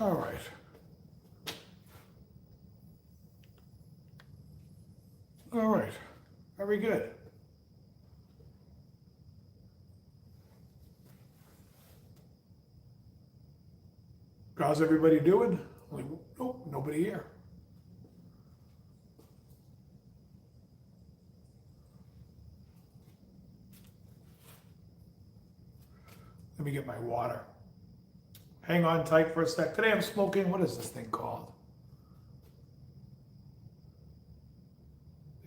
All right. All right. Very good. How's everybody doing? Like, nope, nobody here. Let me get my water. Hang on tight for a sec. Today I'm smoking, what is this thing called?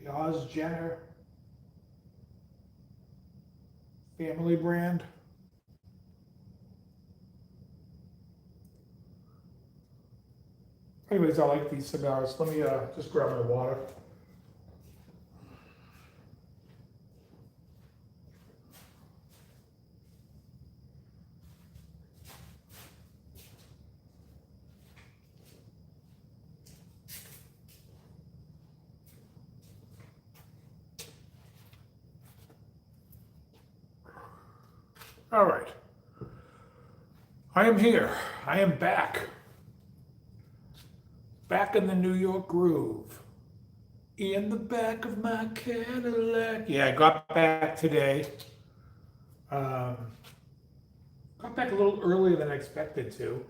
The Oz Jenner family brand. Anyways, I like these cigars. Let me just grab my water. All right. I am here. I am back. Back in the New York groove. In the back of my Cadillac. Yeah, I got back today. Um, got back a little earlier than I expected to.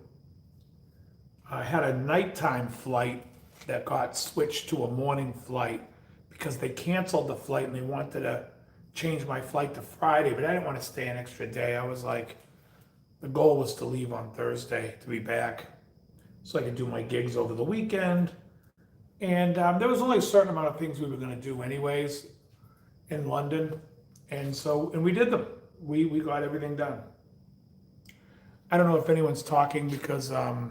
I had a nighttime flight that got switched to a morning flight because they canceled the flight and they wanted to change my flight to Friday, but I didn't want to stay an extra day. I was like, the goal was to leave on Thursday to be back so I could do my gigs over the weekend. And there was only a certain amount of things we were going to do anyways in London. And we did them. We got everything done. I don't know if anyone's talking because I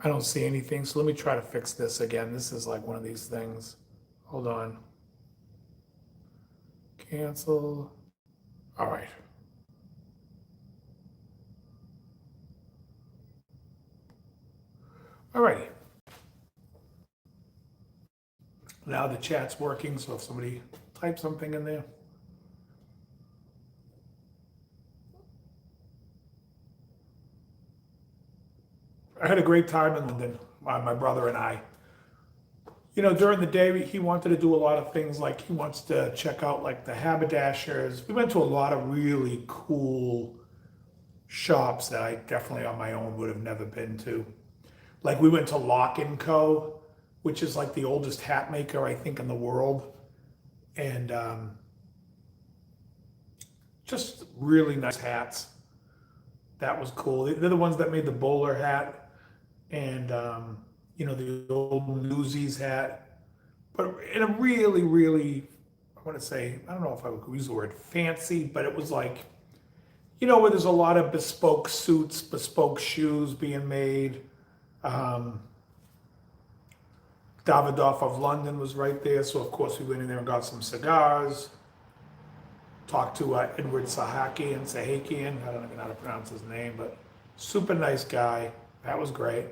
don't see anything. So let me try to fix this again. This is like one of these things. Hold on. Cancel. All right. All right. Now the chat's working, so if somebody types something in there. I had a great time in London, my brother and I. You know, during the day, he wanted to do a lot of things, like he wants to check out like the haberdashers. We went to a lot of really cool shops that I definitely on my own would have never been to. Like we went to Lock& Co., which is like the oldest hat maker, I think, in the world. And just really nice hats. That was cool. They're the ones that made the bowler hat and, you know, the old Newsies hat. But in a really, really, I want to say, I don't know if I would use the word fancy, but it was like, you know, where there's a lot of bespoke suits, bespoke shoes being made. Davidoff of London was right there, so of course we went in there and got some cigars. Talked to Edward Sahakian. I don't even know how to pronounce his name, but super nice guy. That was great.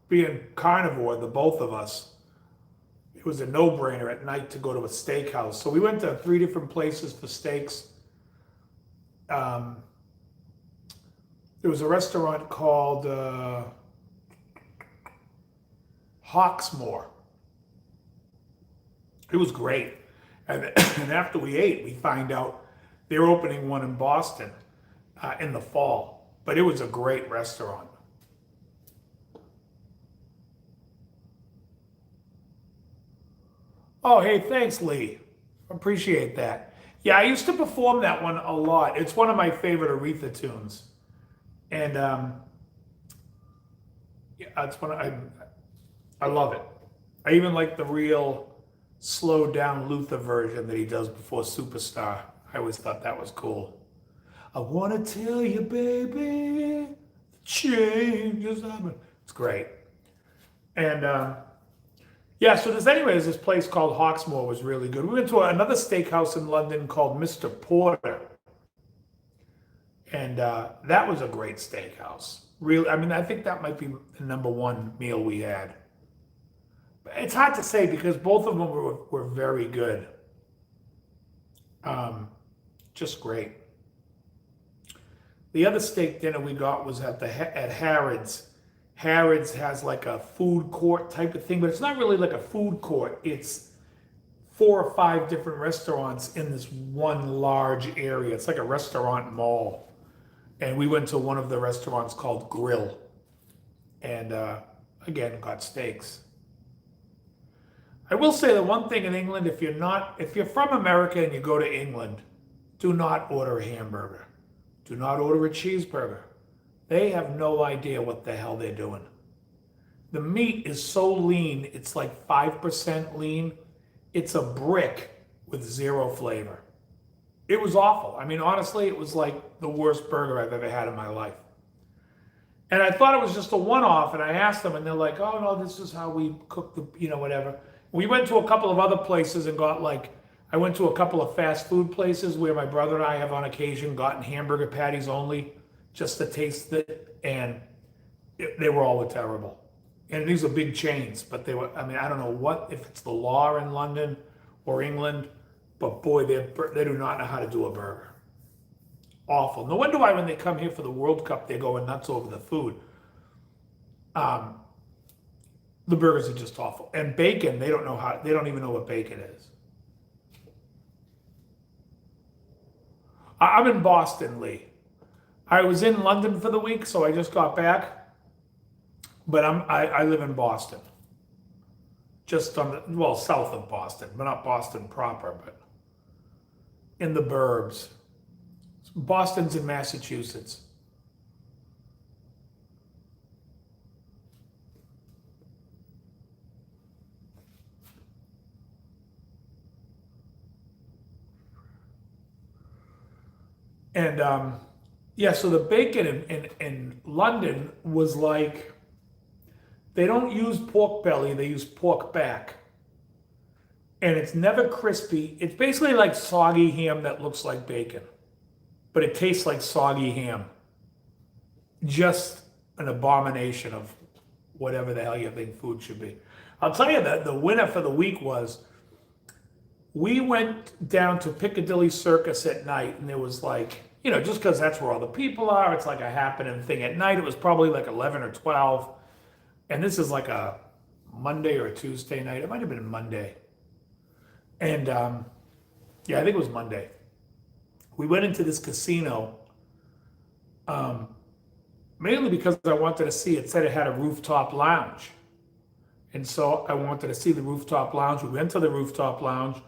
Being carnivore, the both of us, it was a no-brainer at night to go to a steakhouse. So we went to 3 different places for steaks. Um, there was a restaurant called Hawksmoor. It was great. And after we ate, we find out they're opening one in Boston in the fall. But it was a great restaurant. Oh, hey, thanks, Lee. Appreciate that. Yeah, I used to perform that one a lot. It's one of my favorite Aretha tunes. And yeah, it's one I love it. I even like the real slowed down Luther version that he does before Superstar. I always thought that was cool. I want to tell you, baby, the change is happening. It's great. And yeah, so this place called Hawksmoor was really good. We went to another steakhouse in London called Mr. Porter. And that was a great steakhouse. Really, I mean, I think that might be the number one meal we had. It's hard to say because both of them were very good. Um, just great. The other steak dinner we got was at Harrods. Harrods has like a food court type of thing, but it's not really like a food court. It's 4 or 5 different restaurants in this one large area. It's like a restaurant mall. And we went to one of the restaurants called Grill. And again, got steaks. I will say the one thing in England, if you're from America and you go to England, do not order a hamburger. Do not order a cheeseburger. They have no idea what the hell they're doing. The meat is so lean, it's like 5% lean. It's a brick with zero flavor. It was awful. I mean, honestly, it was like the worst burger I've ever had in my life. And I thought it was just a one-off, and I asked them, and they're like, oh, no, this is how we cook the, whatever. We went to a couple of other places and got I went to a couple of fast food places where my brother and I have on occasion gotten hamburger patties only just to taste it, and they were all terrible. And these are big chains, but they were, I mean, I don't know if it's the law in London or England, but boy, they do not know how to do a burger. Awful. No wonder why when they come here for the World Cup, they're going nuts over the food. The burgers are just awful. And bacon, they don't even know what bacon is. I'm in Boston, Lee. I was in London for the week, so I just got back. But I live in Boston. Just south of Boston, but not Boston proper, but in the burbs. Boston's in Massachusetts. And yeah, so the bacon in London was like, they don't use pork belly, they use pork back. And it's never crispy. It's basically like soggy ham that looks like bacon, but it tastes like soggy ham. Just an abomination of whatever the hell you think food should be. I'll tell you that the winner for the week was, we went down to Piccadilly Circus at night, and there was just because that's where all the people are, it's like a happening thing at night. It was probably like 11 or 12. And this is like a Monday or a Tuesday night. It might have been a Monday. And yeah, I think it was Monday. We went into this casino mainly because I wanted to see, it said it had a rooftop lounge. And so I wanted to see the rooftop lounge. We went to the rooftop lounge,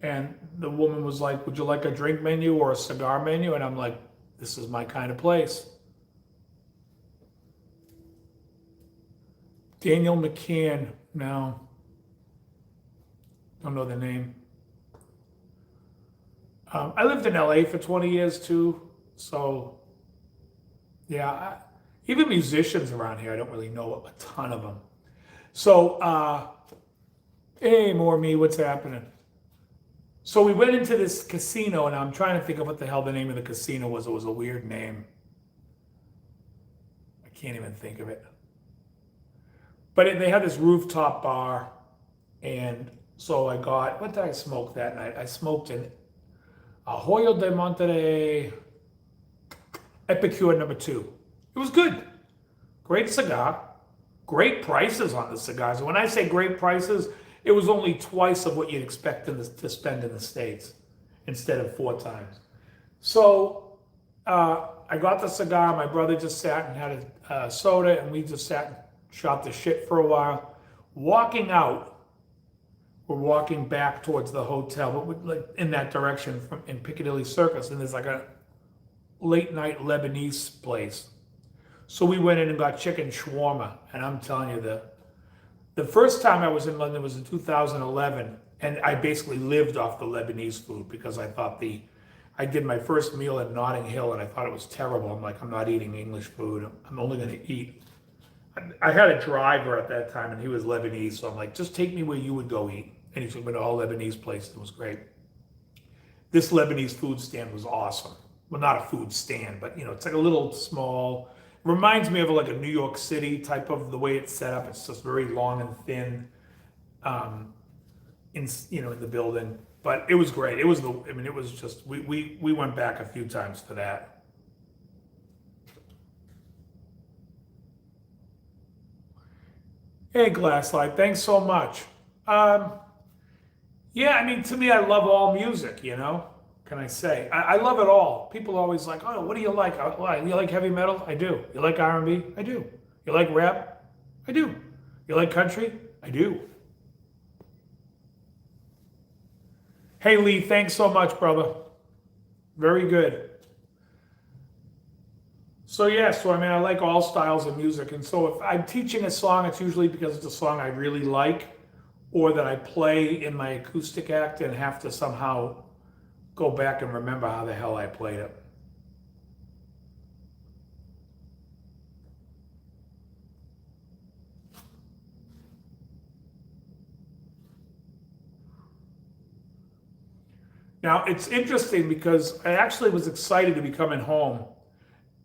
and the woman was like, would you like a drink menu or a cigar menu? And I'm like, this is my kind of place. Daniel McCann, no. Don't know the name. I lived in LA for 20 years too, so yeah, even musicians around here, I don't really know a ton of them. So, hey, more me, what's happening? So we went into this casino, and I'm trying to think of what the hell the name of the casino was. It was a weird name. I can't even think of it. But they had this rooftop bar, and so what did I smoke that night? I smoked an Hoyo de Monterrey Epicure #2. It was good. Great cigar. Great prices on the cigars. And when I say great prices, it was only twice of what you'd expect to spend in the States instead of 4 times. So I got the cigar. My brother just sat and had a soda, and we just sat and shot the shit for a while. Walking out, we're walking back towards the hotel, but we're in that direction in Piccadilly Circus, and there's like a late night Lebanese place. So we went in and got chicken shawarma, and I'm telling you, the first time I was in London was in 2011, and I basically lived off the Lebanese food because I thought I did my first meal in Notting Hill, and I thought it was terrible. I'm like, I'm not eating English food. I'm only going to eat. I had a driver at that time, and he was Lebanese, so I'm like, just take me where you would go eat. And he took me to all Lebanese places. It was great. This Lebanese food stand was awesome. Well, not a food stand, but it's like a little small. Reminds me of like a New York City type of the way it's set up. It's just very long and thin. in the building. But it was great. It was I mean, it was just we went back a few times for that. Hey, Glasslight, thanks so much. Um, yeah, I mean, to me, I love all music. Can I say? I love it all. People are always like, "Oh, what do you like? Why? You like heavy metal? I do. You like R&B? I do. You like rap? I do. You like country? I do." Hey, Lee, thanks so much, brother. Very good. So yeah, so I mean, I like all styles of music, and so if I'm teaching a song, it's usually because it's a song I really like, or that I play in my acoustic act and have to somehow go back and remember how the hell I played it. Now, it's interesting because I actually was excited to be coming home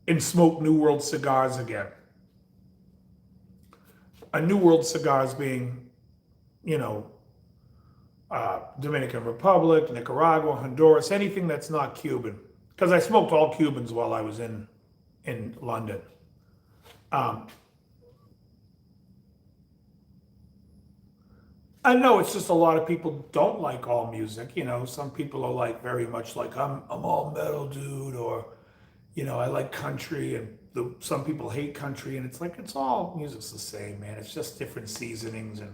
and smoke New World cigars again. A New World cigars being, you know, Dominican Republic, Nicaragua, Honduras, anything that's not Cuban. Because I smoked all Cubans while I was in London. Um, I know it's just a lot of people don't like all music. Some people are like very much like I'm all metal, dude, or I like country, and some people hate country, and it's like it's all music's the same, man. It's just different seasonings and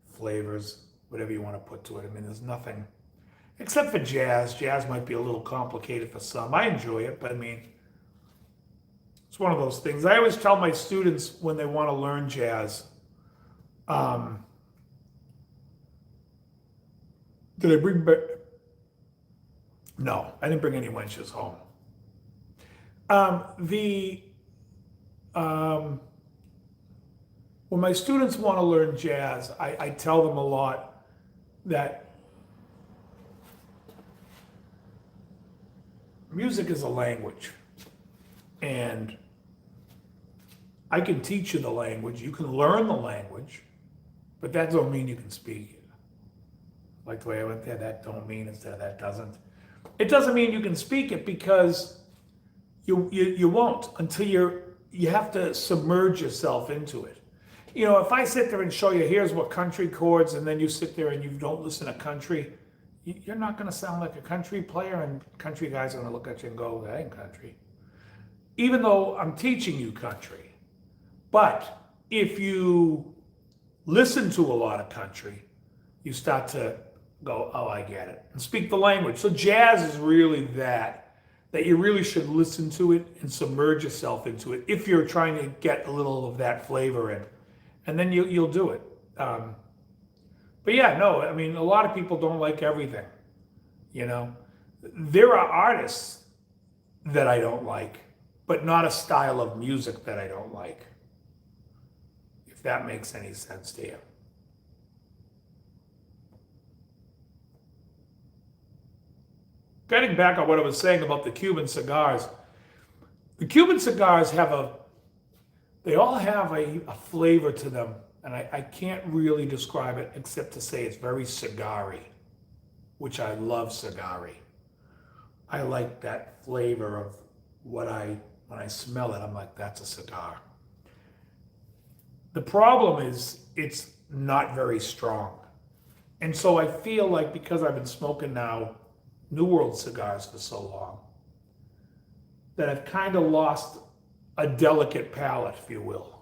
flavors, whatever you want to put to it. I mean, there's nothing except for jazz. Jazz might be a little complicated for some. I enjoy it, but I mean, it's one of those things. I always tell my students when they want to learn jazz, um, did I bring back? No, I didn't bring any wenches home. The um, When my students want to learn jazz, I tell them a lot that music is a language, and I can teach you the language. You can learn the language, but that don't mean you can speak it. Like the way I went there, that don't mean instead of that doesn't. It doesn't mean you can speak it because you won't until you have to submerge yourself into it. If I sit there and show you here's what country chords, and then you sit there and you don't listen to country, you're not going to sound like a country player, and country guys are going to look at you and go, that ain't country. Even though I'm teaching you country. But if you listen to a lot of country, you start to go, oh, I get it, and speak the language. So jazz is really that you really should listen to it and submerge yourself into it if you're trying to get a little of that flavor in. And then you'll do it. But yeah, no, I mean, a lot of people don't like everything. There are artists that I don't like, but not a style of music that I don't like. If that makes any sense to you. Getting back on what I was saying about the Cuban cigars, the Cuban cigars they all have a flavor to them, and I can't really describe it except to say it's very cigar-y, which I love cigar-y. I like that flavor of when I smell it, I'm like, that's a cigar. The problem is it's not very strong. And so I feel like because I've been smoking now New World cigars for so long, that I've kind of lost a delicate palate, if you will.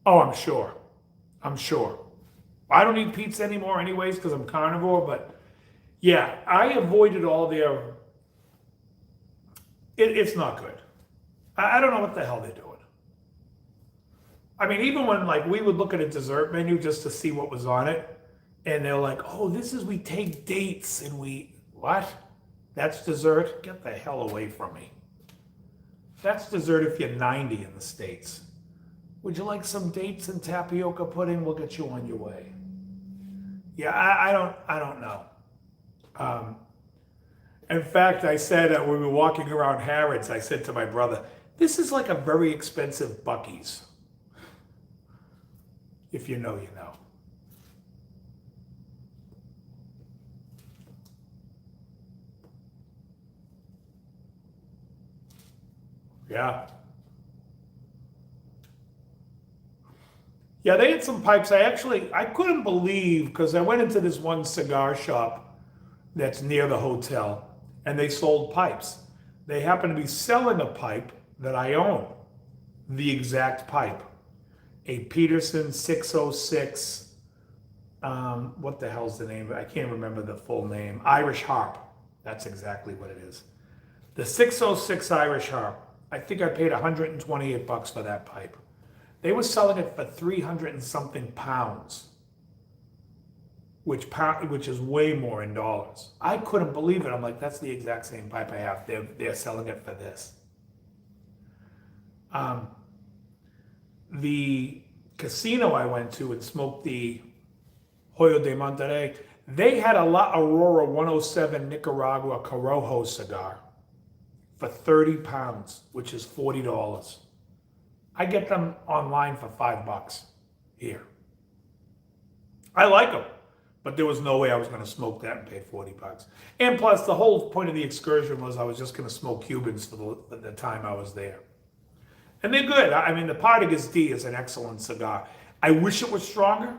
Oh, I'm sure. I'm sure. I don't eat pizza anymore anyways because I'm carnivore, but yeah, I avoided all their, it's not good. I don't know what the hell they're doing. I mean, even when like we would look at a dessert menu just to see what was on it, and they're like, oh, we take dates and what? That's dessert? Get the hell away from me. That's dessert if you're 90 in the States. Would you like some dates and tapioca pudding? We'll get you on your way. Yeah, I don't know. In fact, I said when we were walking around Harrods, I said to my brother, this is like a very expensive Buc-ee's. If you know, you know. Yeah. Yeah, they had some pipes. I couldn't believe, because I went into this one cigar shop that's near the hotel, and they sold pipes. They happened to be selling a pipe that I own, the exact pipe, a Peterson 606. What the hell's the name? I can't remember the full name. Irish Harp. That's exactly what it is. The 606 Irish Harp. I think I paid 128 bucks for that pipe. They were selling it for 300 and something pounds, which is way more in dollars. I couldn't believe it. I'm like, that's the exact same pipe I have. They're selling it for this. The casino I went to and smoked the Hoyo de Monterrey, they had a La Aurora 107 Nicaragua Corojo cigar for 30 pounds, which is $40. I get them online for $5 here. I like them, but there was no way I was going to smoke that and pay 40 bucks. And plus, the whole point of the excursion was I was just going to smoke Cubans for the time I was there. And they're good. I mean, the Partagas D is an excellent cigar. I wish it was stronger.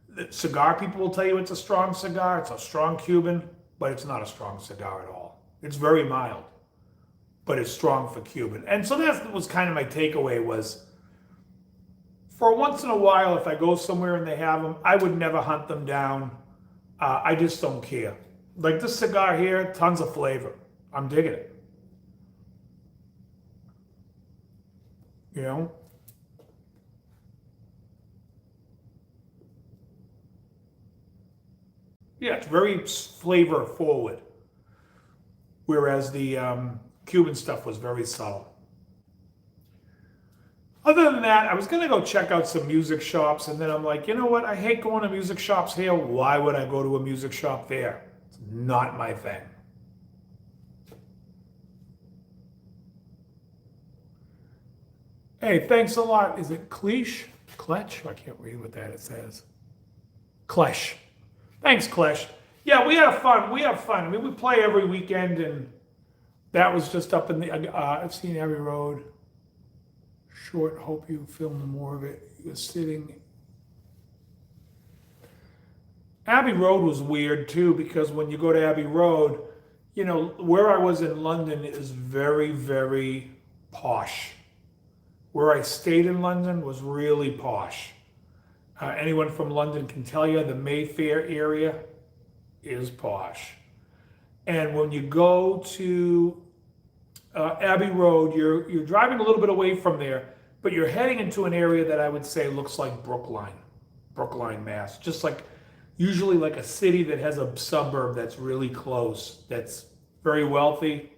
The cigar people will tell you it's a strong cigar. It's a strong Cuban, but it's not a strong cigar at all. It's very mild, but it's strong for Cuban. And so that was kind of my takeaway was, for once in a while, if I go somewhere and they have them, I would never hunt them down. I just don't care. Like this cigar here, tons of flavor. I'm digging it. You know? Yeah, it's very flavor forward. Whereas the Cuban stuff was very subtle. Other than that, I was going to go check out some music shops, and then I'm like, you know what? I hate going to music shops here. Why would I go to a music shop there? It's not my thing. Hey, thanks a lot. Is it Clesh? Kletch? I can't read what that it says. Klesh. Thanks, Klesh. Yeah, we had fun. We have fun. I mean, we play every weekend, and that was just up in the, I've seen Abbey Road. Short, hope you film more of it. You're sitting. Abbey Road was weird too, because when you go to Abbey Road, you know, where I was in London is very, very posh. Where I stayed in London was really posh. Anyone from London can tell you the Mayfair area is posh. And when you go to Abbey Road, you're driving a little bit away from there, but you're heading into an area that I would say looks like Brookline, Mass. Just like, usually like a city that has a suburb that's really close, that's very wealthy.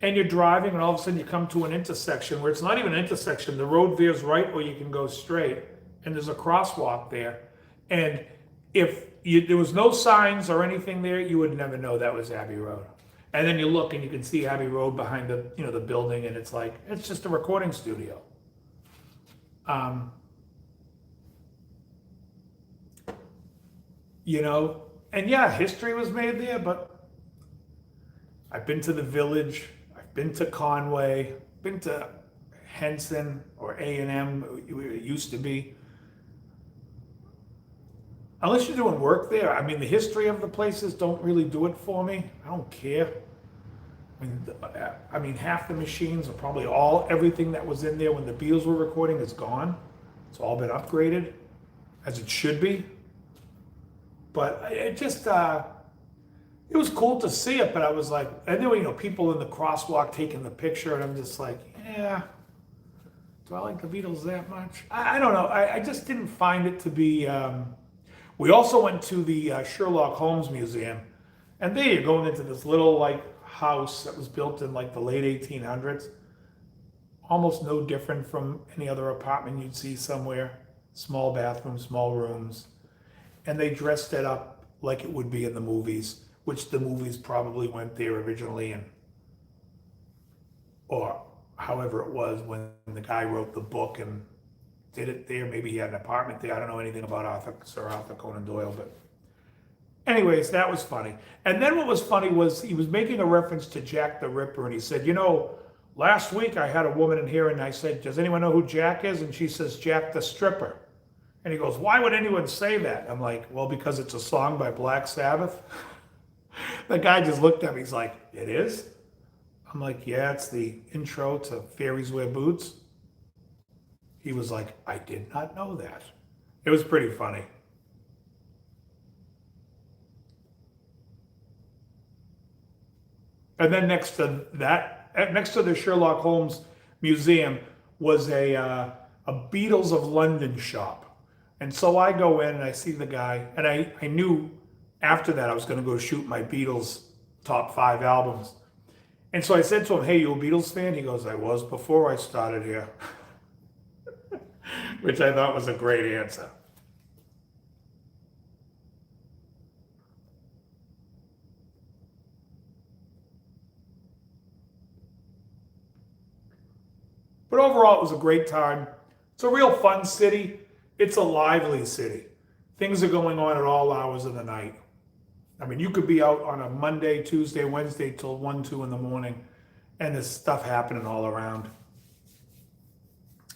And you're driving, and all of a sudden you come to an intersection where it's not even an intersection. The road veers right, or you can go straight. And there's a crosswalk there. And if there was no signs or anything there, you would never know that was Abbey Road. And then you look and you can see Abbey Road behind the building, and it's like, it's just a recording studio. And yeah, history was made there, but I've been to the Village, I've been to Conway, been to Henson or A&M, it used to be. Unless you're doing work there, I mean, the history of the places don't really do it for me. I don't care. I mean, half the machines are probably everything that was in there when the Beatles were recording is gone. It's all been upgraded, as it should be. But it just, it was cool to see it, but I was like, and there were, people in the crosswalk taking the picture, and I'm just like, yeah, do I like the Beatles that much? I don't know. I just didn't find it to be, we also went to the Sherlock Holmes Museum, and there you're going into this little house that was built in the late 1800s. Almost no different from any other apartment you'd see somewhere. Small bathrooms, small rooms. And they dressed it up like it would be in the movies, which the movies probably went there originally, or however it was when the guy wrote the book and did it there. Maybe he had an apartment there. I don't know anything about Sir Arthur Conan Doyle, but anyways, that was funny. And then what was funny was he was making a reference to Jack the Ripper, and he said, last week I had a woman in here, and I said, does anyone know who Jack is? And she says, Jack the Stripper. And he goes, why would anyone say that? I'm like, well, because it's a song by Black Sabbath. The guy just looked at me. He's like, it is? I'm like, yeah, it's the intro to Fairies Wear Boots. He was like, I did not know that. It was pretty funny. And then next to the Sherlock Holmes Museum was a Beatles of London shop. And so I go in and I see the guy, and I knew after that I was going to go shoot my Beatles top 5 albums. And so I said to him, hey, you a Beatles fan? He goes, I was before I started here. Which I thought was a great answer. But overall, it was a great time. It's a real fun city. It's a lively city. Things are going on at all hours of the night. I mean, you could be out on a Monday, Tuesday, Wednesday till 1, 2 in the morning, and there's stuff happening all around.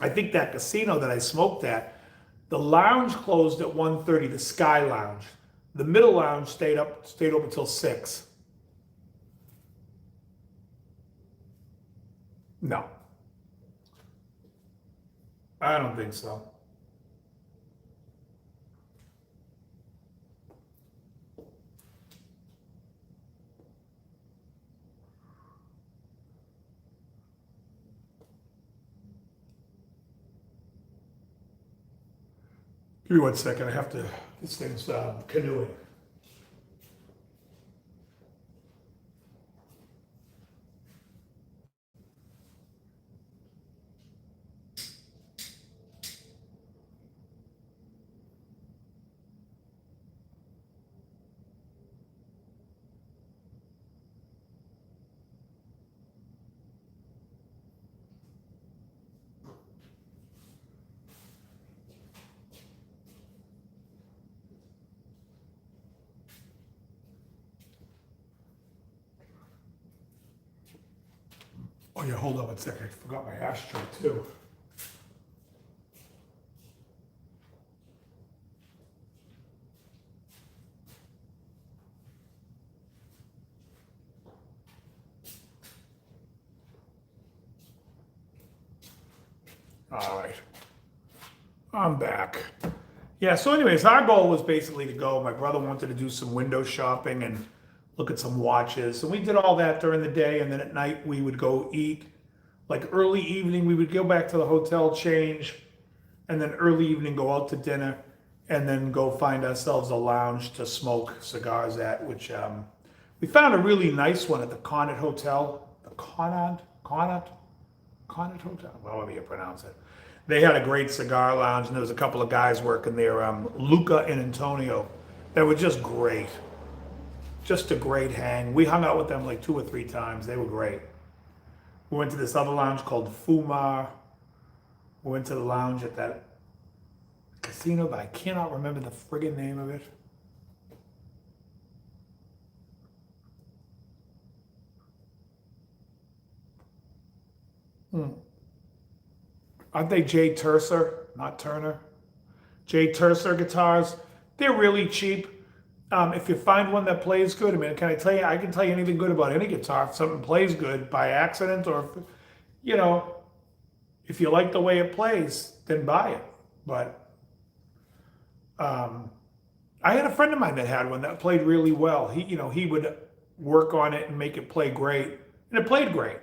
I think that casino that I smoked at, the lounge closed at 1:30, the Sky Lounge. The middle lounge stayed open until 6. No, I don't think so. Give me 1 second. I have to, this thing's canoeing. Oh yeah, hold on 1 second. I forgot my ashtray too. All right, I'm back. Yeah, so anyways, our goal was basically to go. My brother wanted to do some window shopping and look at some watches. And we did all that during the day. And then at night, we would go eat. Like early evening, we would go back to the hotel, change, and then early evening go out to dinner, and then go find ourselves a lounge to smoke cigars at, which we found a really nice one at the Connaught Hotel. The Connaught Hotel, however you pronounce it. They had a great cigar lounge, and there was a couple of guys working there, Luca and Antonio, that were just great. Just a great hang. We hung out with them like 2 or 3 times. They were great. We went to this other lounge called Fumar. We went to the lounge at that casino, but I cannot remember the friggin' name of it. Aren't they Jay Tercer, not Turner? Jay Tercer guitars. They're really cheap. If you find one that plays good, I mean, I can tell you anything good about any guitar. If something plays good by accident, or if you like the way it plays, then buy it. But I had a friend of mine that had one that played really well. He would work on it and make it play great, and it played great.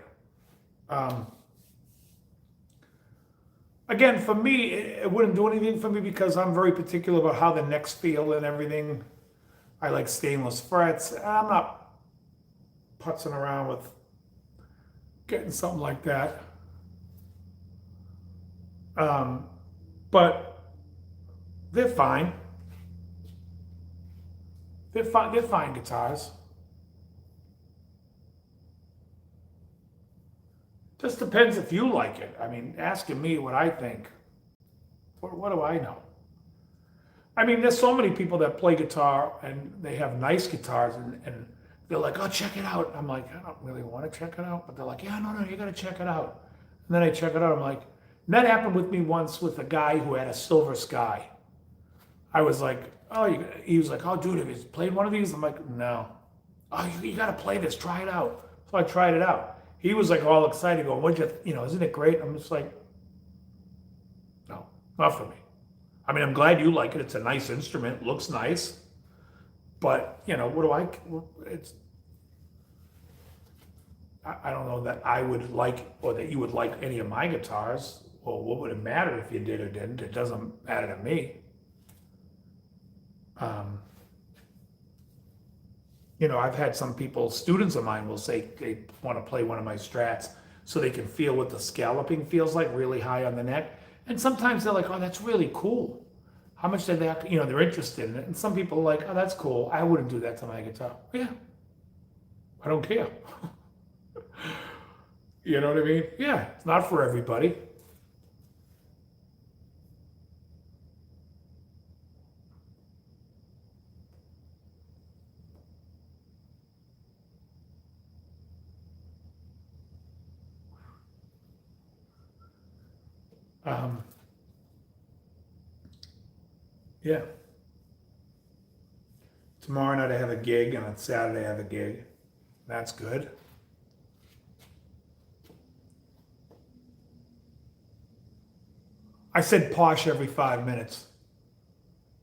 Again, for me, it wouldn't do anything for me because I'm very particular about how the necks feel and everything. I like stainless frets. I'm not putzing around with getting something like that. But they're fine. They're fine. They're fine guitars. Just depends if you like it. I mean, asking me what I think. What do I know? I mean, there's so many people that play guitar and they have nice guitars and they're like, oh, check it out. I'm like, I don't really want to check it out. But they're like, yeah, no, you got to check it out. And then I check it out. I'm like, and that happened with me once with a guy who had a Silver Sky. I was like, oh, he was like, oh, dude, have you played one of these? I'm like, no. Oh, you got to play this. Try it out. So I tried it out. He was like all excited, going, isn't it great? I'm just like, no, not for me. I mean, I'm glad you like it. It's a nice instrument, looks nice. But, what do I don't know that I would like, or that you would like any of my guitars. Well, what would it matter if you did or didn't? It doesn't matter to me. I've had some people, students of mine will say they want to play one of my Strats so they can feel what the scalloping feels like really high on the neck. And sometimes they're like, oh, that's really cool. How much did they have to, they're interested in it. And some people are like, oh, that's cool. I wouldn't do that to my guitar. Yeah, I don't care. You know what I mean? Yeah, it's not for everybody. Um, yeah. Tomorrow night I have a gig, and on Saturday I have a gig. That's good. I said posh every 5 minutes.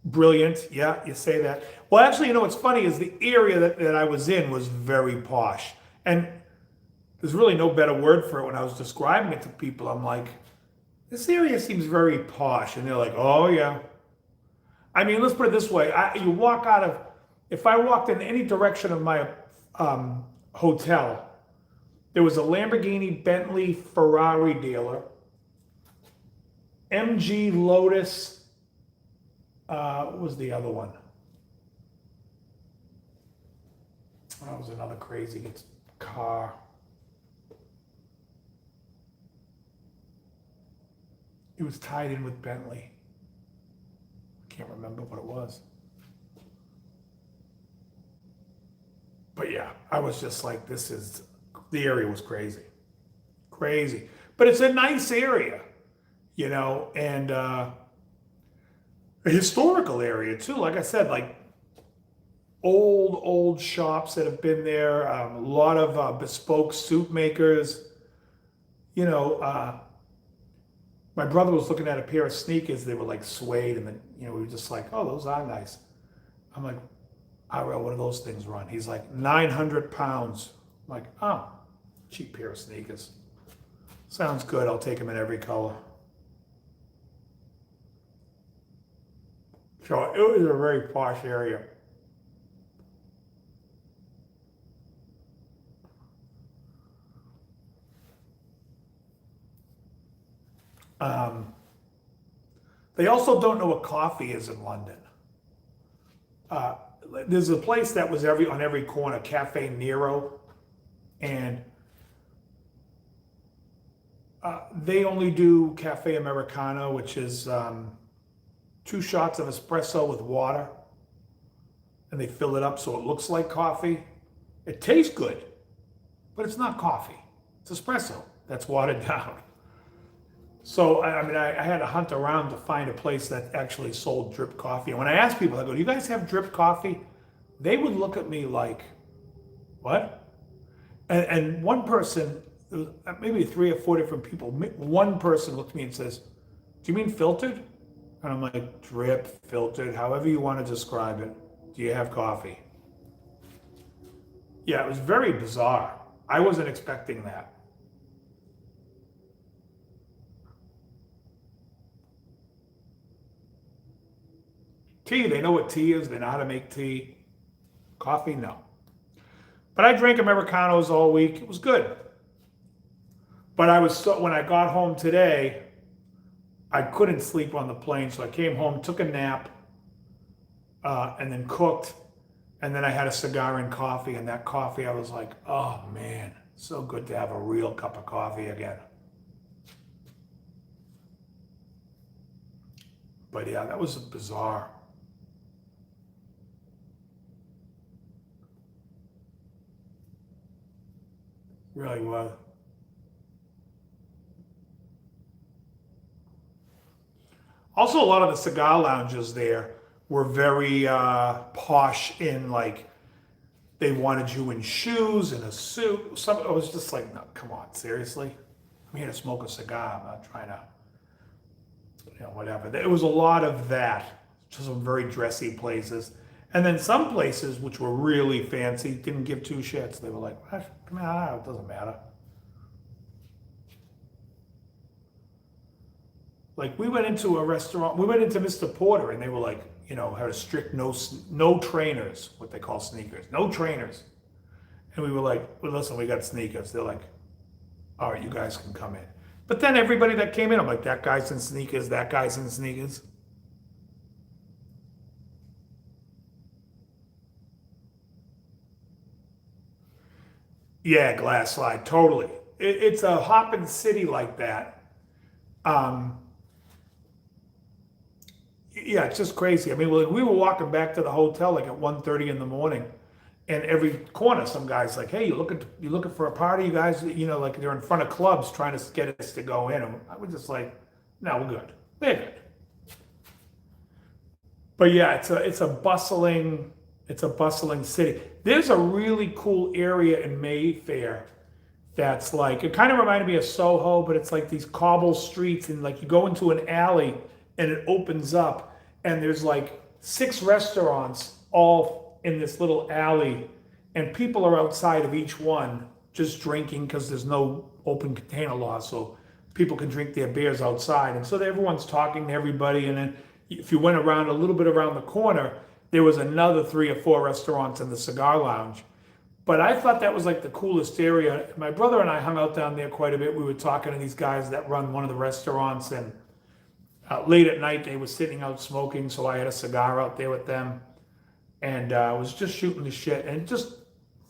Brilliant. Yeah, you say that. Well, actually, what's funny is the area that I was in was very posh. And there's really no better word for it when I was describing it to people. I'm like, this area seems very posh. And they're like, oh, yeah. I mean, let's put it this way. If I walked in any direction of my hotel, there was a Lamborghini, Bentley, Ferrari dealer, MG, Lotus, what was the other one? That was another crazy car. It was tied in with Bentley. I can't remember what it was. But yeah, I was just like, the area was crazy. Crazy. But it's a nice area, and a historical area too. Like I said, like old shops that have been there, a lot of bespoke suit makers. My brother was looking at a pair of sneakers. They were like suede, and then we were just like, oh, those are nice. I'm like, what do those things run? He's like 900 pounds. I'm like, oh, cheap pair of sneakers. Sounds good. I'll take them in every color. So it was a very posh area. They also don't know what coffee is in London. There's a place that was on every corner, Cafe Nero, and they only do Cafe Americano, which is 2 shots of espresso with water, and they fill it up so it looks like coffee. It tastes good, but it's not coffee. It's espresso that's watered down. So, I mean, I had to hunt around to find a place that actually sold drip coffee. And when I asked people, I go, do you guys have drip coffee? They would look at me like, what? And one person, maybe 3 or 4 different people, one person looked at me and says, do you mean filtered? And I'm like, drip, filtered, however you want to describe it. Do you have coffee? Yeah, it was very bizarre. I wasn't expecting that. Tea, they know what tea is. They know how to make tea. Coffee, no. But I drank Americanos all week. It was good. But when I got home today, I couldn't sleep on the plane. So I came home, took a nap, and then cooked. And then I had a cigar and coffee. And that coffee, I was like, oh man, so good to have a real cup of coffee again. But yeah, that was bizarre. Really was. Also, a lot of the cigar lounges there were very posh in like they wanted you in shoes and a suit. Some I was just like, no, come on, seriously? I'm here to smoke a cigar. I'm not trying to, whatever. It was a lot of that. Just some very dressy places. And then some places which were really fancy didn't give two shits. They were like, what? Come on, it doesn't matter. Like we went into a restaurant, we went into Mr. Porter, and they were like, had a strict no trainers, what they call sneakers, no trainers. And we were like, well, listen, we got sneakers. They're like, all right, you guys can come in. But then everybody that came in, I'm like, that guy's in sneakers, that guy's in sneakers. Yeah, glass slide, totally. It's a hopping city like that. Um, yeah, it's just crazy. I mean, we were walking back to the hotel like at 1:30 in the morning, and every corner, some guy's like, "Hey, you looking for a party? You guys, like they're in front of clubs trying to get us to go in." And I was just like, "No, we're good. We're good." But yeah, it's a bustling city. There's a really cool area in Mayfair that's like it kind of reminded me of Soho, but it's like these cobble streets and like you go into an alley and it opens up and there's like six restaurants all in this little alley and people are outside of each one just drinking because there's no open container law, so people can drink their beers outside, and so everyone's talking to everybody. And then if you went around a little bit around the corner, there was another three or four restaurants in the cigar lounge. But I thought that was like the coolest area. My brother and I hung out down there quite a bit. We were talking to these guys that run one of the restaurants, and late at night they were sitting out smoking. So I had a cigar out there with them, and was just shooting the shit, and just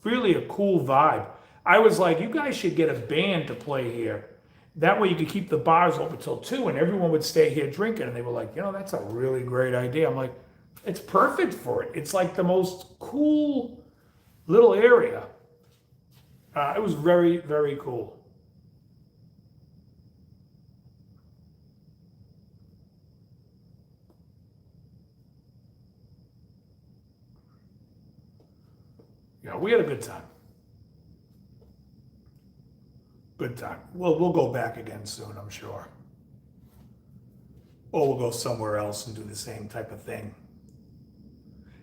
really a cool vibe. I was like, you guys should get a band to play here. That way you could keep the bars open till 2, and everyone would stay here drinking. And they were like, that's a really great idea. I'm like, it's perfect for it. It's like the most cool little area. It was very, very cool. Yeah, we had a good time. Good time. We'll go back again soon, I'm sure. Or we'll go somewhere else and do the same type of thing.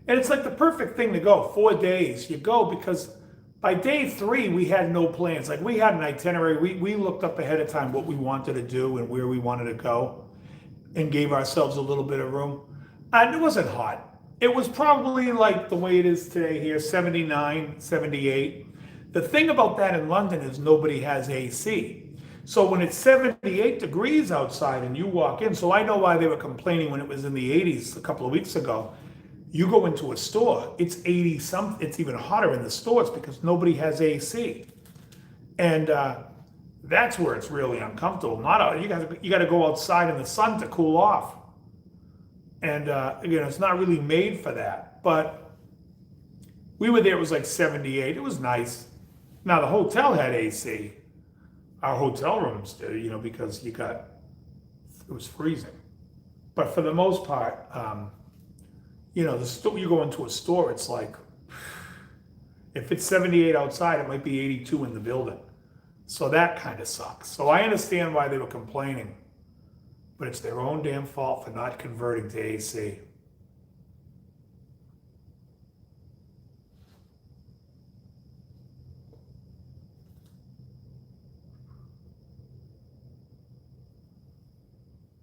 And it's like the perfect thing to go. 4 days, you go because by day 3 we had no plans. Like we had an itinerary. We looked up ahead of time what we wanted to do and where we wanted to go, and gave ourselves a little bit of room. And it wasn't hot. It was probably like the way it is today here, 79, 78. The thing about that in London is nobody has AC. So when it's 78 degrees outside and you walk in, so I know why they were complaining when it was in the 80s a couple of weeks ago. You go into a store, it's 80 something, it's even hotter in the stores because nobody has AC. And that's where it's really uncomfortable. You got to go outside in the sun to cool off. And again, it's not really made for that. But we were there, it was like 78. It was nice. Now the hotel had AC. Our hotel rooms did, because it was freezing. But for the most part, the store, you go into a store, it's like, if it's 78 outside, it might be 82 in the building. So that kind of sucks. So I understand why they were complaining, but it's their own damn fault for not converting to AC.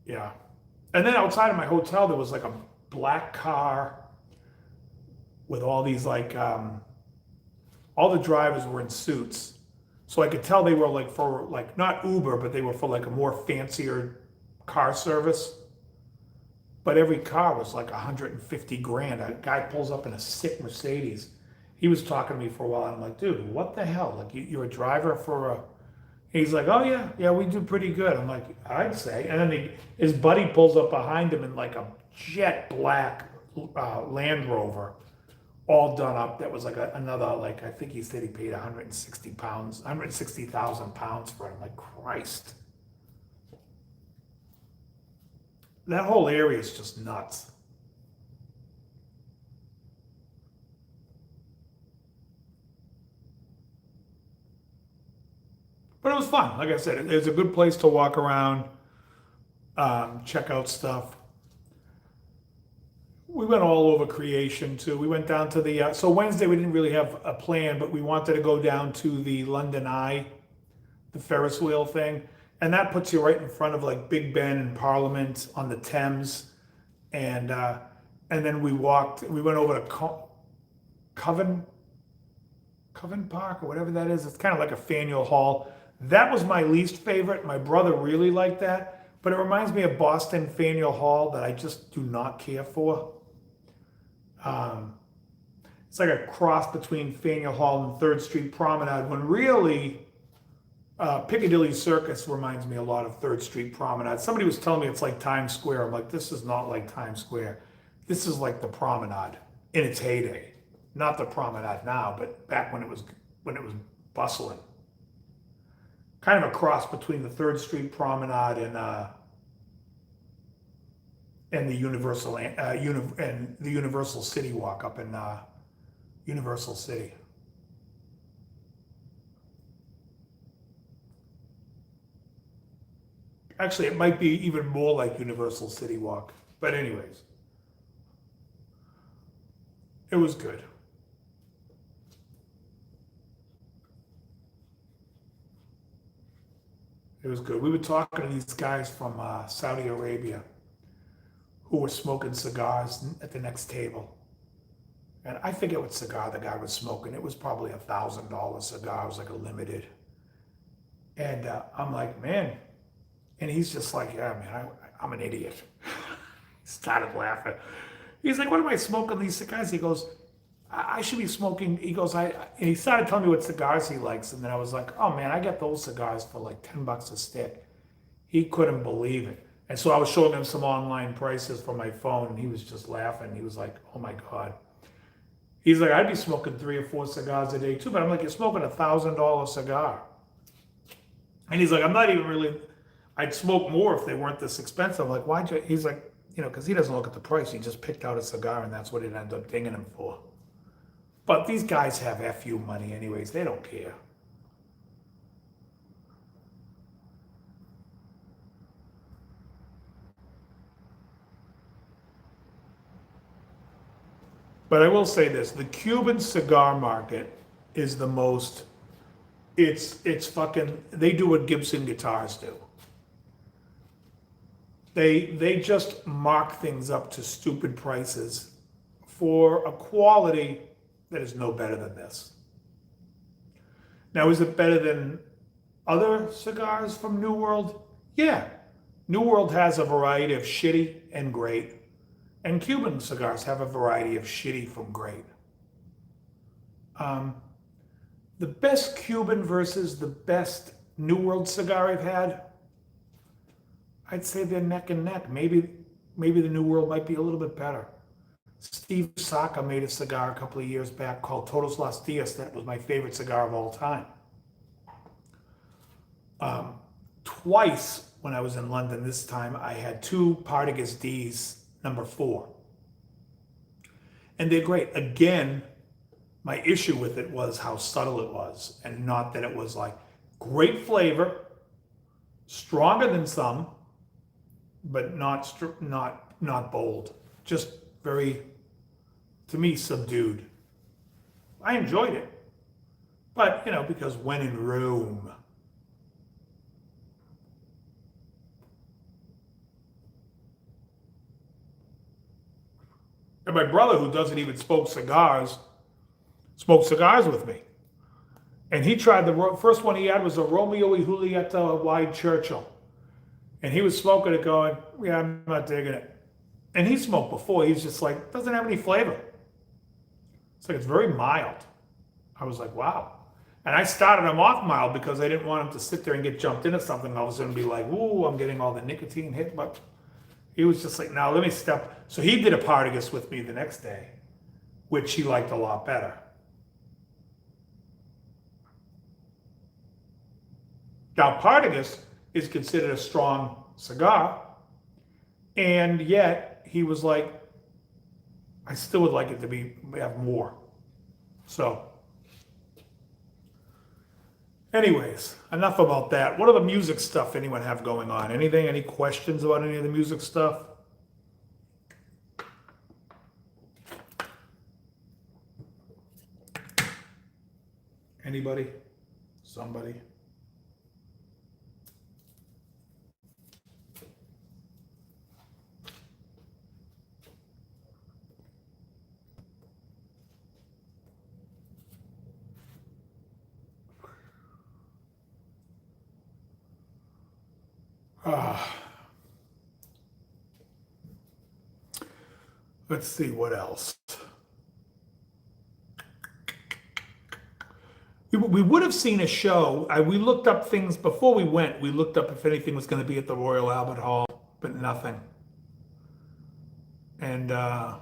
Yeah. And then outside of my hotel, there was like a black car with all these like, all the drivers were in suits. So I could tell they were like for like, not Uber, but they were for like a more fancier car service. But every car was like 150 grand. A guy pulls up in a sick Mercedes. He was talking to me for a while. And I'm like, dude, what the hell? Like you're a driver for He's like, oh yeah, yeah, we do pretty good. I'm like, I'd say. And then his buddy pulls up behind him in like a jet black Land Rover, all done up. That was like another, like, I think he said he paid 160 pounds, 160,000 pounds for it. I'm like, Christ. That whole area is just nuts. But it was fun. Like I said, it's a good place to walk around, check out stuff. We went all over creation too. We went down to the, so Wednesday we didn't really have a plan, but we wanted to go down to the London Eye, the Ferris wheel thing. And that puts you right in front of like Big Ben and Parliament on the Thames. And then we went over to Coven, Coven Park or whatever that is. It's kind of like a Faneuil Hall. That was my least favorite. My brother really liked that, but it reminds me of Boston Faneuil Hall that I just do not care for. Um, it's like a cross between Faneuil Hall and Third Street Promenade, when really Piccadilly Circus reminds me a lot of Third Street Promenade. Somebody was telling me it's like Times Square. I'm like, this is not like Times Square. This is like the Promenade in its heyday, not the Promenade now, but back when it was bustling. Kind of a cross between the Third Street Promenade and the and the Universal City Walk up in Universal City. Actually, it might be even more like Universal City Walk. But anyways, it was good. It was good. We were talking to these guys from Saudi Arabia who were smoking cigars at the next table. And I forget what cigar the guy was smoking. It was probably $1,000 cigar. It was like a limited. And I'm like, man. And he's just like, yeah, man, I'm an idiot. Started laughing. He's like, what am I smoking these cigars? He goes, I should be smoking. He goes, and he started telling me what cigars he likes. And then I was like, oh man, I get those cigars for like $10 a stick. He couldn't believe it. And so I was showing him some online prices for my phone, and he was just laughing. He was like, oh my God. He's like, I'd be smoking 3 or 4 cigars a day too. But I'm like, you're smoking $1,000 cigar. And he's like, I'm not even really, I'd smoke more if they weren't this expensive. I'm like, why'd you? He's like, because he doesn't look at the price. He just picked out a cigar, and that's what it ended up dinging him for. But these guys have FU money anyways. They don't care. But I will say this, the Cuban cigar market is the most, it's fucking, they do what Gibson guitars do. They just mark things up to stupid prices for a quality that is no better than this. Now, is it better than other cigars from New World? Yeah. New World has a variety of shitty and great, and Cuban cigars have a variety of shitty from great. Um, the best Cuban versus the best New World cigar I've had, I'd say they're neck and neck. Maybe the New World might be a little bit better. Steve Saka made a cigar a couple of years back called Todos Los Dias that was my favorite cigar of all time. Twice when I was in London this time, I had 2 Partagas D's number 4. And they're great. Again, my issue with it was how subtle it was, and not that it was like great flavor, stronger than some, but not bold. Just very, to me, subdued. I enjoyed it, but because when in Rome. And my brother, who doesn't even smoke cigars, smoked cigars with me. And he tried the first one he had was a Romeo y Julieta Wide Churchill. And he was smoking it going, yeah, I'm not digging it. And he smoked before. He's just like, doesn't have any flavor. It's like, it's very mild. I was like, wow. And I started him off mild because I didn't want him to sit there and get jumped into something and all of a sudden be like, ooh, I'm getting all the nicotine hit. But he was just like, now let me step. So he did a Partagas with me the next day, which he liked a lot better. Now, Partagas is considered a strong cigar, and yet he was like, I still would like it to be have more. So, anyways, enough about that. What other music stuff anyone have going on? Anything? Any questions about any of the music stuff? Anybody? Somebody? Let's see what else. We would have seen a show. We looked up things before we went. We looked up if anything was going to be at the Royal Albert Hall, but nothing. And there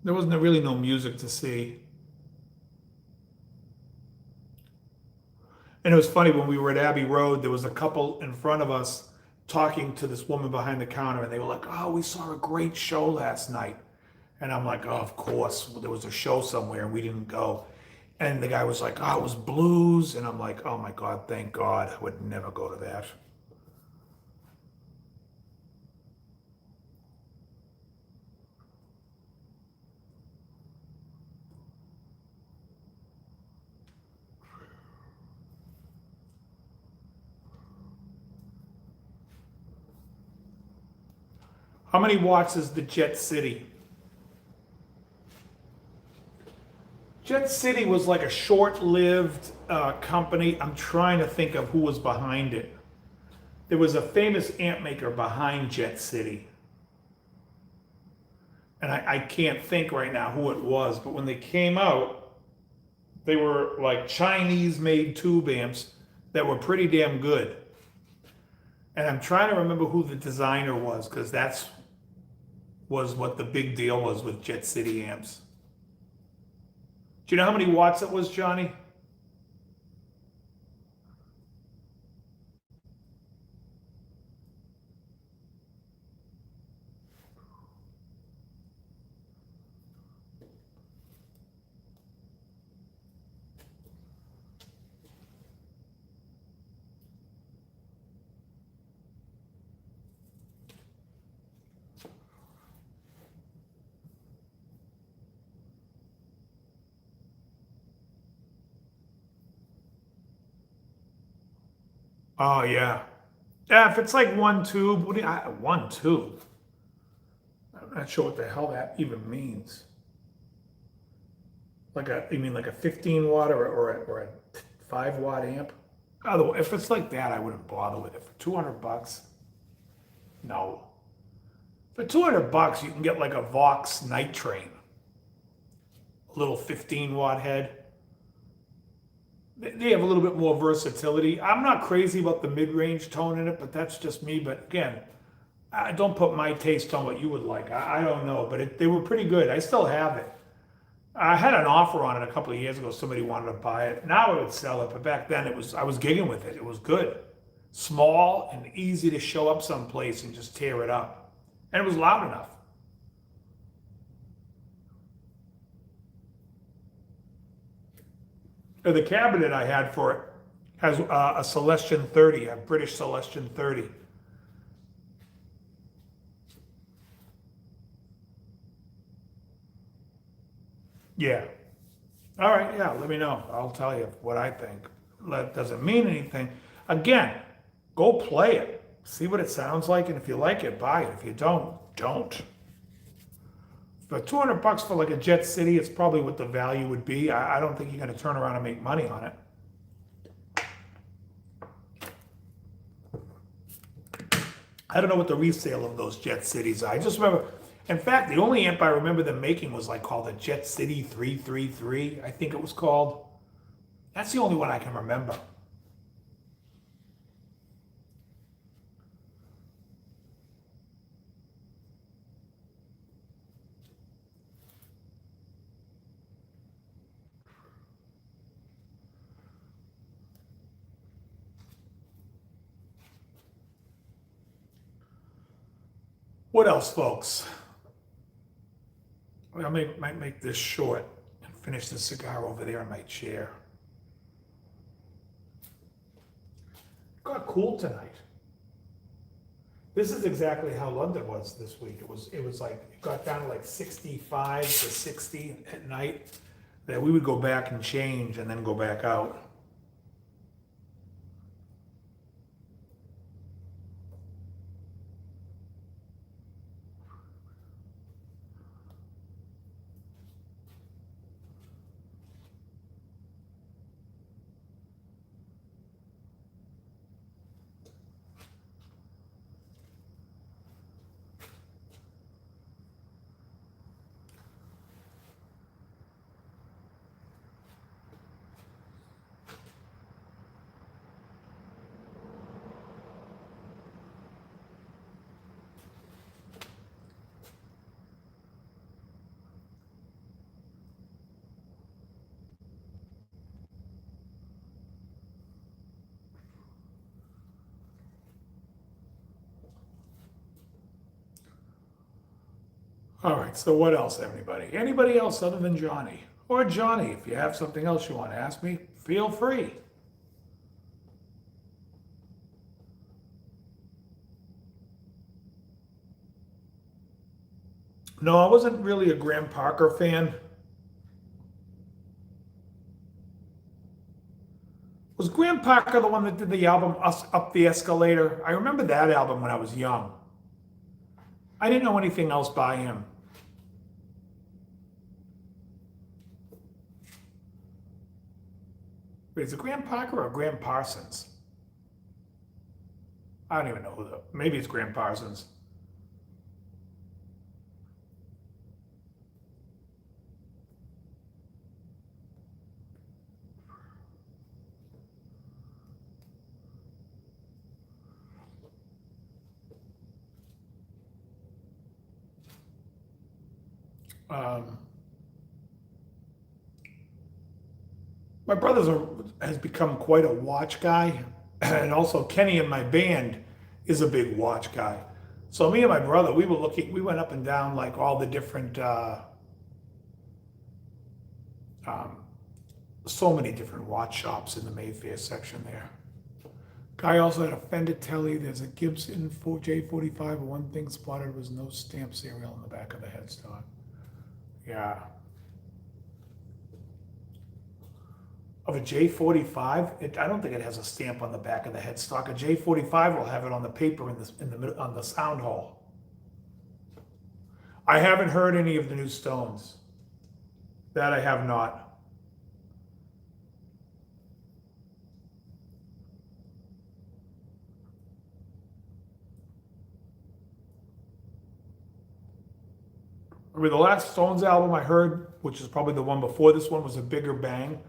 wasn't really no music to see. And it was funny when we were at Abbey Road, there was a couple in front of us talking to this woman behind the counter, and they were like, "Oh, we saw a great show last night." And I'm like, "Oh, of course, there was a show somewhere and we didn't go." And the guy was like, "Oh, it was blues." And I'm like, "Oh my God, thank God. I would never go to that." How many watts is the Jet City? Jet City was like a short-lived company. I'm trying to think of who was behind it. There was a famous amp maker behind Jet City. And I can't think right now who it was, but when they came out, they were like Chinese-made tube amps that were pretty damn good. And I'm trying to remember who the designer was, because was what the big deal was with Jet City amps. Do you know how many watts it was, Johnny? Oh yeah. Yeah, if it's like one tube, one tube? I'm not sure what the hell that even means. You mean like a 15 watt or a 5 watt amp? Otherwise, if it's like that, I wouldn't bother with it. For 200 bucks, no. For 200 bucks, you can get like a Vox Night Train, a little 15 watt head. They have a little bit more versatility. I'm not crazy about the mid-range tone in it, but that's just me. But again, I don't put my taste on what you would like. I don't know, but they were pretty good. I still have it. I had an offer on it a couple of years ago. Somebody wanted to buy it. Now I would sell it, but back then I was gigging with it. It was good, small and easy to show up someplace and just tear it up, and it was loud enough. The cabinet I had for it has a Celestion 30, a British Celestion 30. Yeah. All right. Yeah. Let me know. I'll tell you what I think. That doesn't mean anything. Again, go play it. See what it sounds like. And if you like it, buy it. If you don't, don't. But 200 bucks for like a Jet City, it's probably what the value would be. I don't think you're going to turn around and make money on it. I don't know what the resale of those Jet Cities are. I just remember, in fact, the only amp I remember them making was like called the Jet City 333, I think it was called. That's the only one I can remember. What else, folks? I might make this short and finish the cigar over there in my chair. Got cool tonight. This is exactly how London was this week. It was like it got down to like 65 to 60 at night. That we would go back and change and then go back out. All right, so what else, everybody? Anybody else other than Johnny? Or Johnny, if you have something else you want to ask me, feel free. No, I wasn't really a Graham Parker fan. Was Graham Parker the one that did the album Us Up the Escalator? I remember that album when I was young. I didn't know anything else by him. Wait, is it Graham Parker or Graham Parsons? I don't even know who the. Maybe it's Graham Parsons. My brother has become quite a watch guy, and also Kenny in my band is a big watch guy. So me and my brother, we went up and down like all the different, um, so many different watch shops in the Mayfair section there. Guy also had a Fender Telly. There's a Gibson J45. One thing spotted was no stamp serial on the back of the headstock. Yeah. Of a J45, I don't think it has a stamp on the back of the headstock. A J45 will have it on the paper on the sound hole. I haven't heard any of the new Stones. That I have not. I mean, the last Stones album I heard, which is probably the one before this one, was A Bigger Bang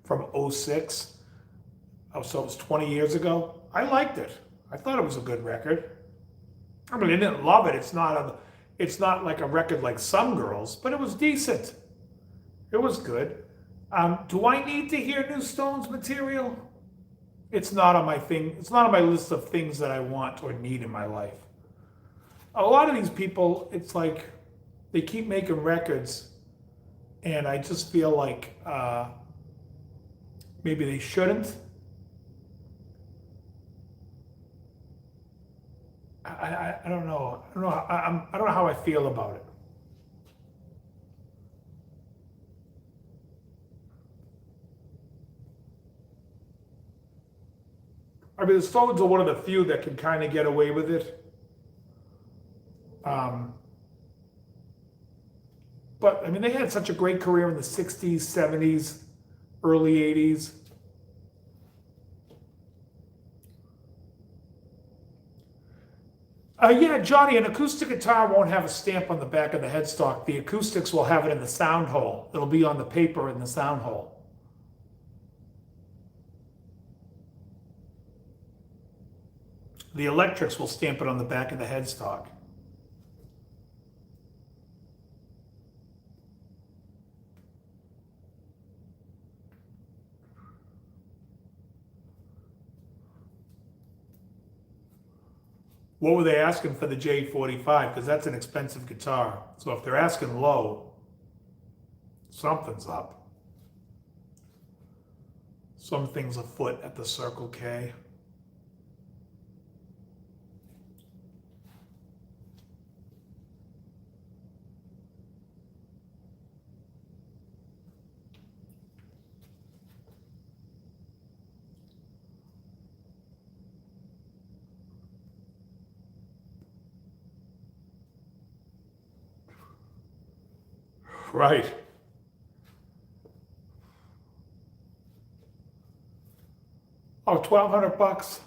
from '06. Oh, so it was 20 years ago. I liked it. I thought it was a good record. I mean, I didn't love it. It's not like a record like Some Girls, but it was decent. It was good. Do I need to hear new Stones material? It's not on my thing. It's not on my list of things that I want or need in my life. A lot of these people, it's like they keep making records, and I just feel like maybe they shouldn't. I don't know. I don't know. I don't know how I feel about it. I mean, the Stones are one of the few that can kind of get away with it. But I mean, they had such a great career in the '60s, '70s, early '80s. Yeah, Johnny, an acoustic guitar won't have a stamp on the back of the headstock. The acoustics will have it in the sound hole. It'll be on the paper in the sound hole. The electrics will stamp it on the back of the headstock. What were they asking for the J45? Because that's an expensive guitar. So if they're asking low, something's up. Something's afoot at the Circle K. Right. Oh, $1,200.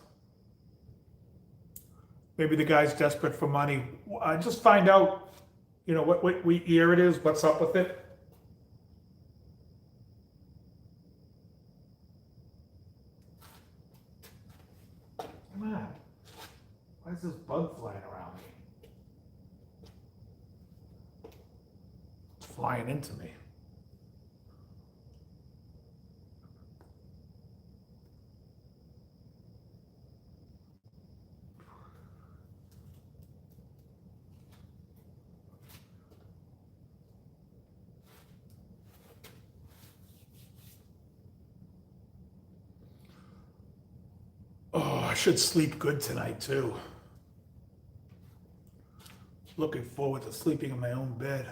Maybe the guy's desperate for money. Just find out, what year it is, what's up with it. Come on. Why is this bug flying around me? It's flying into me. Oh, I should sleep good tonight, too. Looking forward to sleeping in my own bed.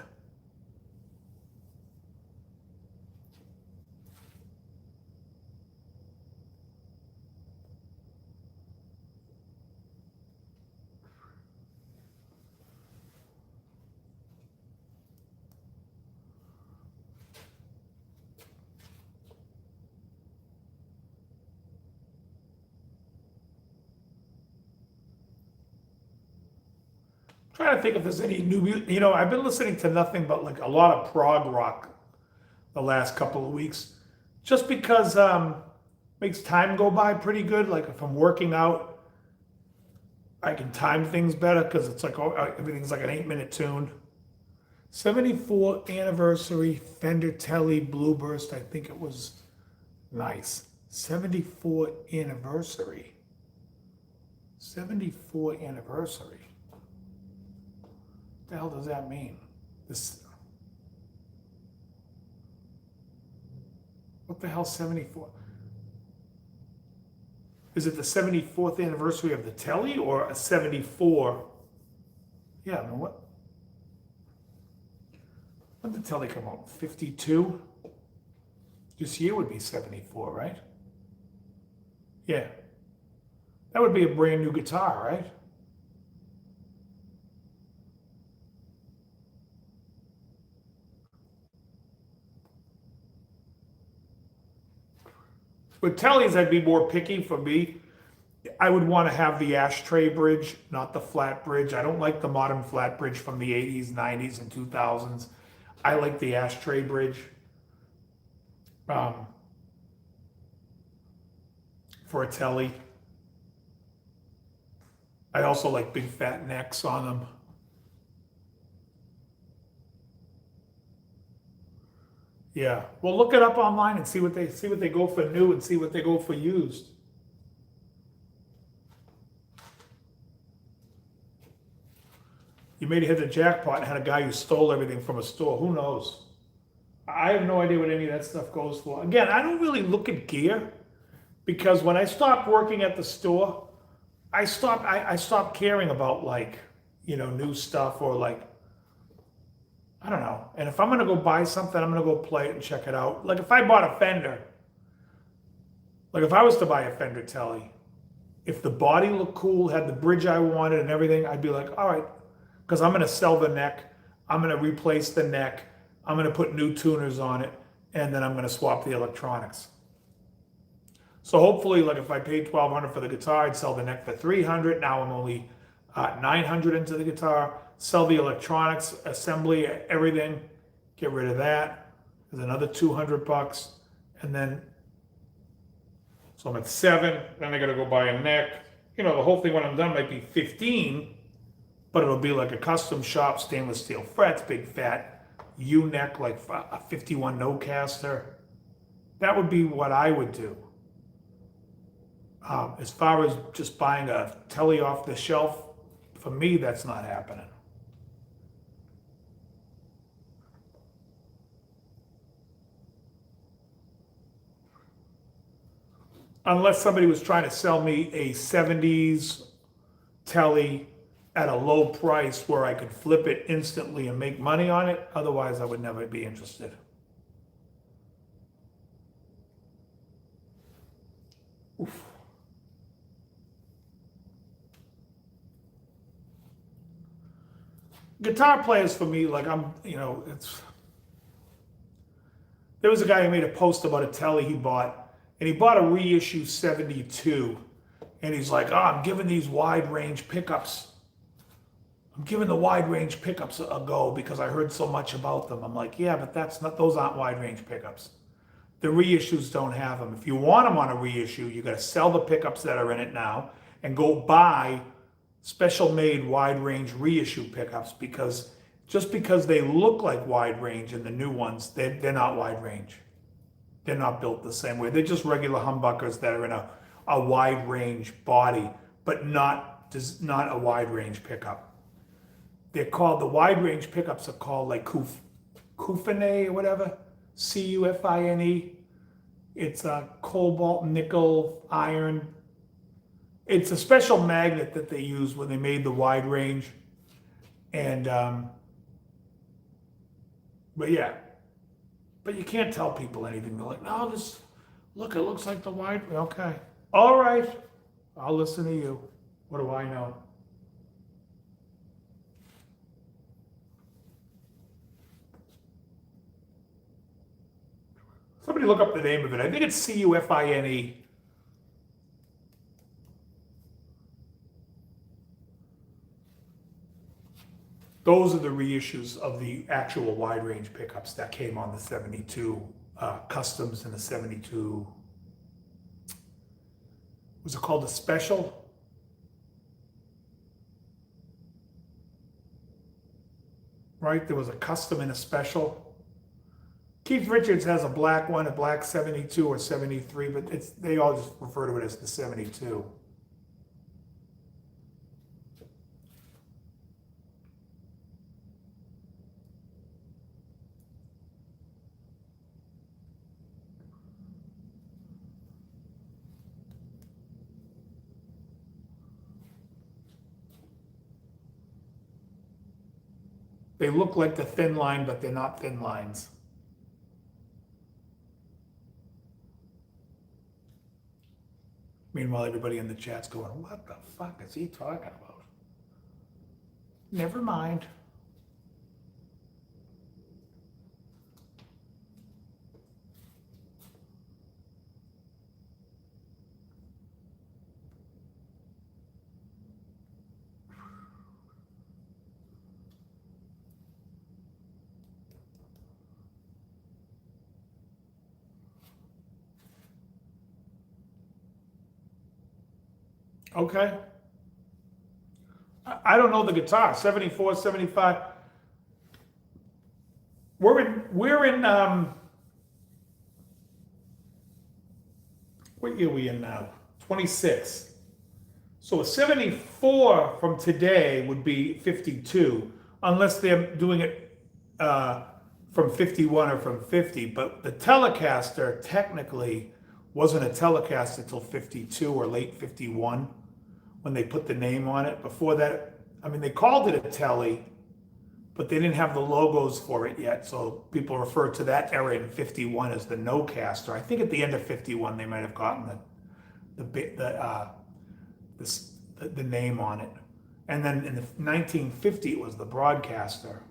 Trying to think if there's any new music. I've been listening to nothing but like a lot of prog rock the last couple of weeks, just because makes time go by pretty good. Like if I'm working out, I can time things better because it's like everything's like an 8-minute tune. 74th anniversary Fender Tele Blueburst. I think it was nice. 74th anniversary. 74th anniversary. What the hell does that mean? What the hell 74? Is it the 74th anniversary of the Telly or a 74? Yeah, I mean, when did the Telly come out? 52? This year would be 74, right? Yeah. That would be a brand new guitar, right? With Tellys, I'd be more picky for me. I would want to have the ashtray bridge, not the flat bridge. I don't like the modern flat bridge from the 80s, 90s, and 2000s. I like the ashtray bridge. For a Telly. I also like big fat necks on them. Yeah. Well, look it up online and see what they go for new and see what they go for used. You maybe hit the jackpot and had a guy who stole everything from a store. Who knows? I have no idea what any of that stuff goes for. Again, I don't really look at gear because when I stopped working at the store, I stopped caring about new stuff or I don't know. And if I'm gonna go buy something, I'm gonna go play it and check it out. Like if I bought a Fender, like if I was to buy a Fender Telly, if the body looked cool, had the bridge I wanted and everything, I'd be like, all right, because I'm gonna sell the neck, I'm gonna replace the neck, I'm gonna put new tuners on it, and then I'm gonna swap the electronics. So hopefully, like if I paid $1,200 for the guitar, I'd sell the neck for $300. Now I'm only $900 into the guitar. Sell the electronics, assembly, everything. Get rid of that. There's another $200, and then so I'm at $7. Then I got to go buy a neck, You know, the whole thing when I'm done might be 15, but it'll be like a custom shop, stainless steel frets, big fat U-neck, like a 51 no caster. That would be what I would do. As far as just buying a telly off the shelf, for me, that's not happening. Unless somebody was trying to sell me a 70s telly at a low price where I could flip it instantly and make money on it. Otherwise, I would never be interested. Oof. Guitar players for me, like there was a guy who made a post about a telly he bought, and he bought a reissue 72, and he's like, oh, I'm giving these wide range pickups. I'm giving the wide range pickups a go because I heard so much about them. I'm like, yeah, but those aren't wide range pickups. The reissues don't have them. If you want them on a reissue, you got to sell the pickups that are in it now and go buy special made wide range reissue pickups, because just because they look like wide range in the new ones, they're not wide range. They're not built the same way. They're just regular humbuckers that are in a wide range body, but not a wide range pickup. They're called, the wide range pickups are called like Cufine or whatever, Cufine. It's a cobalt, nickel, iron. It's a special magnet that they used when they made the wide range. And, but yeah, but you can't tell people anything. They're like, no, look, it looks like the wide, okay. All right, I'll listen to you. What do I know? Somebody look up the name of it. I think it's Cufine. Those are the reissues of the actual wide range pickups that came on the 72 customs and the 72. Was it called a special? Right? There was a custom and a special. Keith Richards has a black one, a black 72 or 73, but they all just refer to it as the 72. They look like the thin line, but they're not thin lines. Meanwhile, everybody in the chat's going, what the fuck is he talking about? Never mind. Okay. I don't know the guitar. 74, 75. We're in what year are we in now? 26. So a 74 from today would be 52, unless they're doing it from 51 or from 50. But the Telecaster technically wasn't a Telecaster till 52 or late 51 when they put the name on it. Before that, I mean, they called it a Telly, but they didn't have the logos for it yet. So people refer to that era in 51 as the No-Caster. I think at the end of 51, they might have gotten the name on it. And then in the 1950, it was the Broadcaster.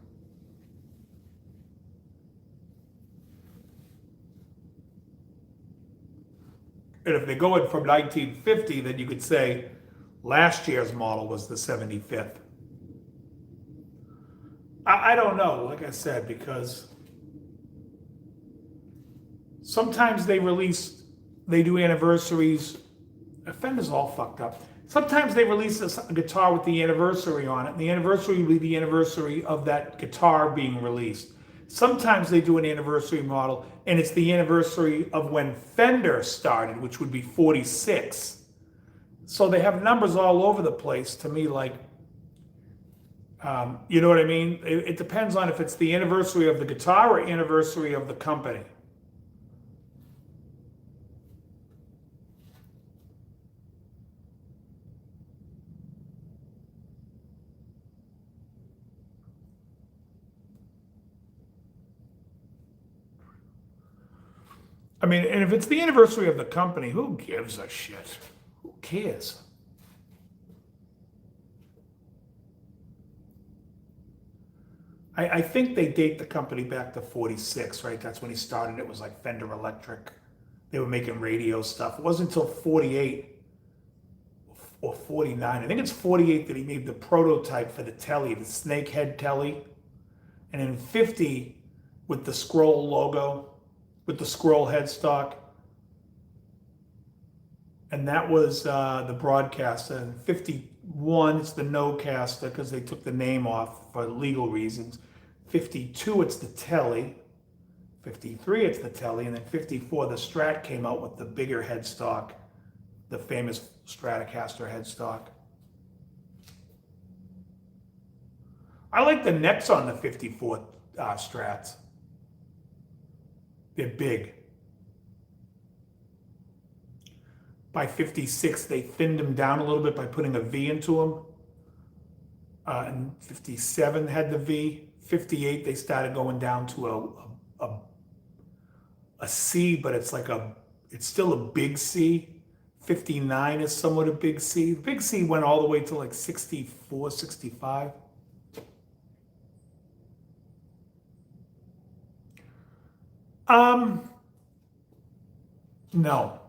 And if they go in from 1950, then you could say last year's model was the 75th. I don't know, like I said, because sometimes they do anniversaries. Fender's all fucked up. Sometimes they release a guitar with the anniversary on it, and the anniversary will be the anniversary of that guitar being released. Sometimes they do an anniversary model, and it's the anniversary of when Fender started, which would be 46. So they have numbers all over the place to me, like, you know what I mean? It depends on if it's the anniversary of the guitar or anniversary of the company. I mean, and if it's the anniversary of the company, who gives a shit? Who cares? I think they date the company back to 46, right? That's when he started. It was like Fender Electric. They were making radio stuff. It wasn't until 48 or 49. I think it's 48 that he made the prototype for the telly, the snakehead telly. And in 50, with the scroll logo, with the scroll headstock. And that was the broadcaster. And 51, it's the no-caster because they took the name off for legal reasons. 52, it's the telly. 53, it's the telly. And then 54, the Strat came out with the bigger headstock, the famous Stratocaster headstock. I like the necks on the 54 Strats. They're big. By 56, they thinned them down a little bit by putting a V into them. And 57 had the V. 58, they started going down to a C, but it's still a big C. 59 is somewhat a big C. The big C went all the way to like 64, 65. No.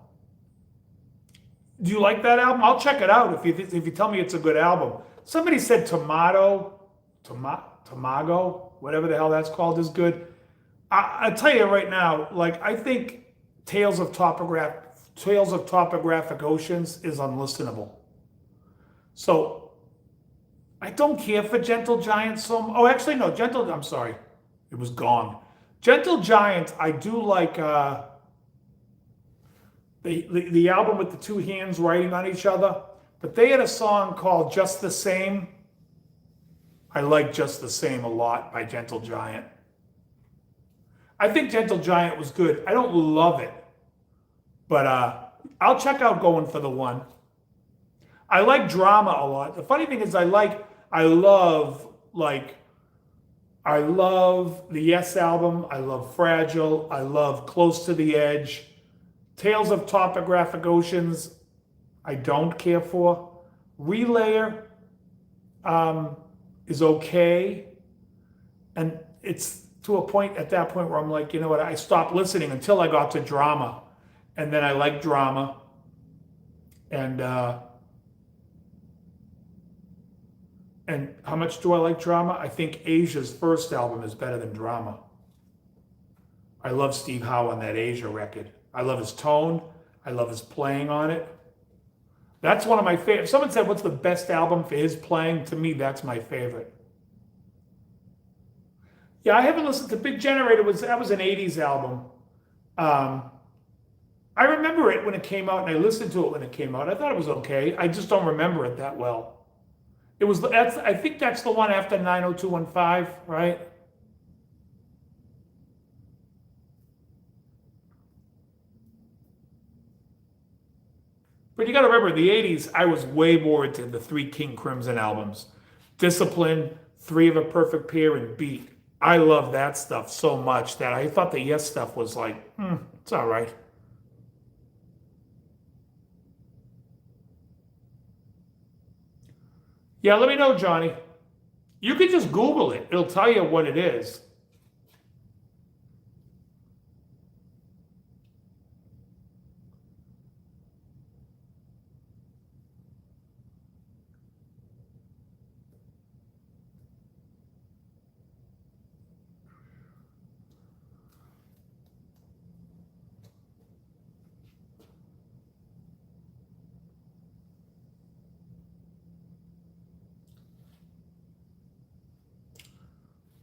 Do you like that album? I'll check it out if you tell me it's a good album. Somebody said Tomago, whatever the hell that's called, is good. I'll tell you right now, like I think Tales of Topographic Oceans is unlistenable. So I don't care for Gentle Giant so much. Oh, actually, no, I'm sorry. It was gone. Gentle Giant, I do like the album with the two hands writing on each other, but they had a song called Just the Same. I like Just the Same a lot by Gentle Giant. I think Gentle Giant was good. I don't love it, but I'll check out Going for the One. I like Drama a lot. The funny thing is I love the Yes album. I love Fragile. I love Close to the Edge. Tales of Topographic Oceans, I don't care for. Relayer is okay. And it's to a point at that point where I'm like, you know what, I stopped listening until I got to Drama. And then I like Drama. And how much do I like Drama? I think Asia's first album is better than Drama. I love Steve Howe on that Asia record. I love his tone. I love his playing on it. That's one of my favorite. If someone said, what's the best album for his playing? To me, that's my favorite. Yeah, I haven't listened to Big Generator. That was an 80s album. I remember it when it came out, and I listened to it when it came out. I thought it was okay. I just don't remember it that well. I think that's the one after 90215, right? But you got to remember, the 80s, I was way more into the three King Crimson albums. Discipline, Three of a Perfect Pair, and Beat. I love that stuff so much that I thought the Yes stuff was like, it's all right. Yeah, let me know, Johnny. You can just Google it. It'll tell you what it is.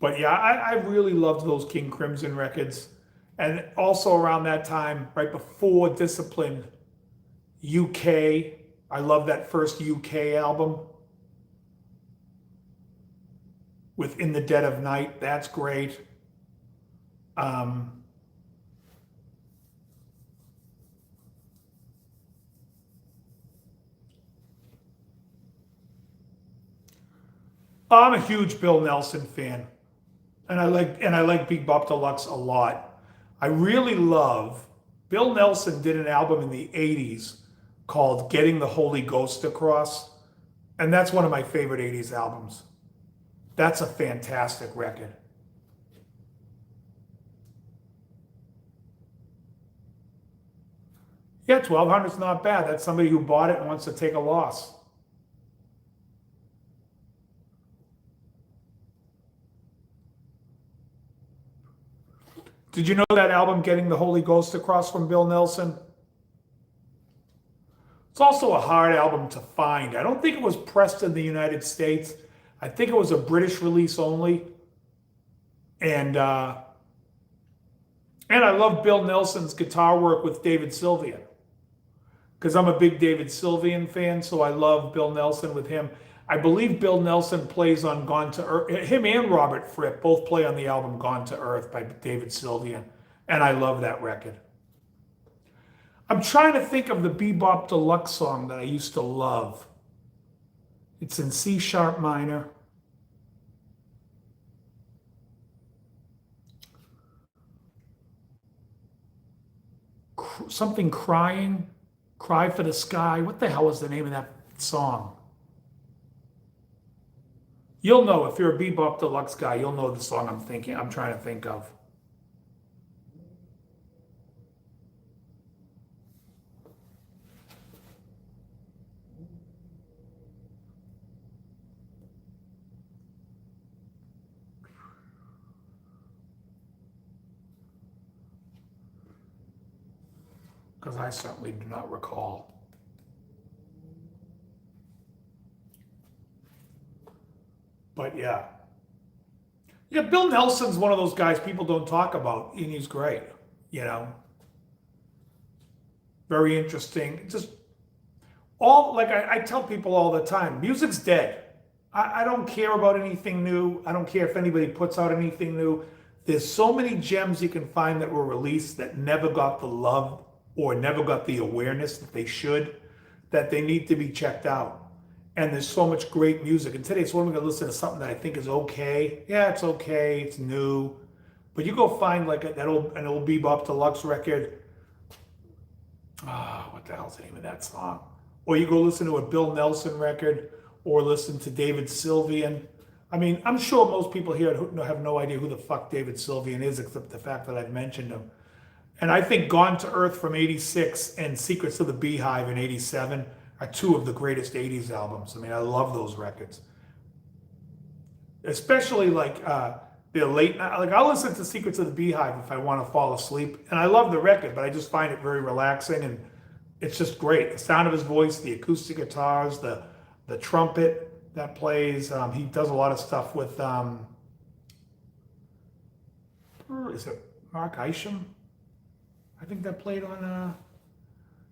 But yeah, I really loved those King Crimson records. And also around that time, right before Discipline, UK. I love that first UK album with In the Dead of Night. That's great. Um, I'm a huge Bill Nelson fan, and I like Big Bop Deluxe a lot. I really love Bill Nelson did an album in the 80s called Getting the Holy Ghost Across, and that's one of my favorite 80s albums. That's a fantastic record. Yeah, 1200 is not bad. That's somebody who bought it and wants to take a loss. Did you know that album, Getting the Holy Ghost Across from Bill Nelson? It's also a hard album to find. I don't think it was pressed in the United States. I think it was a British release only. And and I love Bill Nelson's guitar work with David Sylvian because I'm a big David Sylvian fan, so I love Bill Nelson with him. I believe Bill Nelson plays on Gone to Earth. Him and Robert Fripp both play on the album Gone to Earth by David Sylvian, and I love that record. I'm trying to think of the Bebop Deluxe song that I used to love. It's in C sharp minor. Something crying, cry for the sky. What the hell is the name of that song? You'll know if you're a Bebop Deluxe guy. You'll know the song I'm trying to think of. Because I certainly do not recall. But yeah. Yeah, Bill Nelson's one of those guys people don't talk about, and he's great. You know, very interesting. Just all, like I tell people all the time, music's dead. I don't care about anything new. I don't care if anybody puts out anything new. There's so many gems you can find that were released that never got the love or never got the awareness that they should, that they need to be checked out. And there's so much great music. And today, so I'm going to listen to something that I think is okay. Yeah, it's okay. It's new. But you go find like an old Bebop Deluxe record. What the hell's the name of that song? Or you go listen to a Bill Nelson record or listen to David Sylvian. I mean, I'm sure most people here have no idea who the fuck David Sylvian is, except the fact that I've mentioned him. And I think Gone to Earth from 86 and Secrets of the Beehive in 87 are two of the greatest 80s albums. I mean, I love those records. Especially like the late night, like I'll listen to Secrets of the Beehive if I want to fall asleep. And I love the record, but I just find it very relaxing and it's just great. The sound of his voice, the acoustic guitars, the trumpet that plays. He does a lot of stuff with, is it Mark Isham? I think that played on,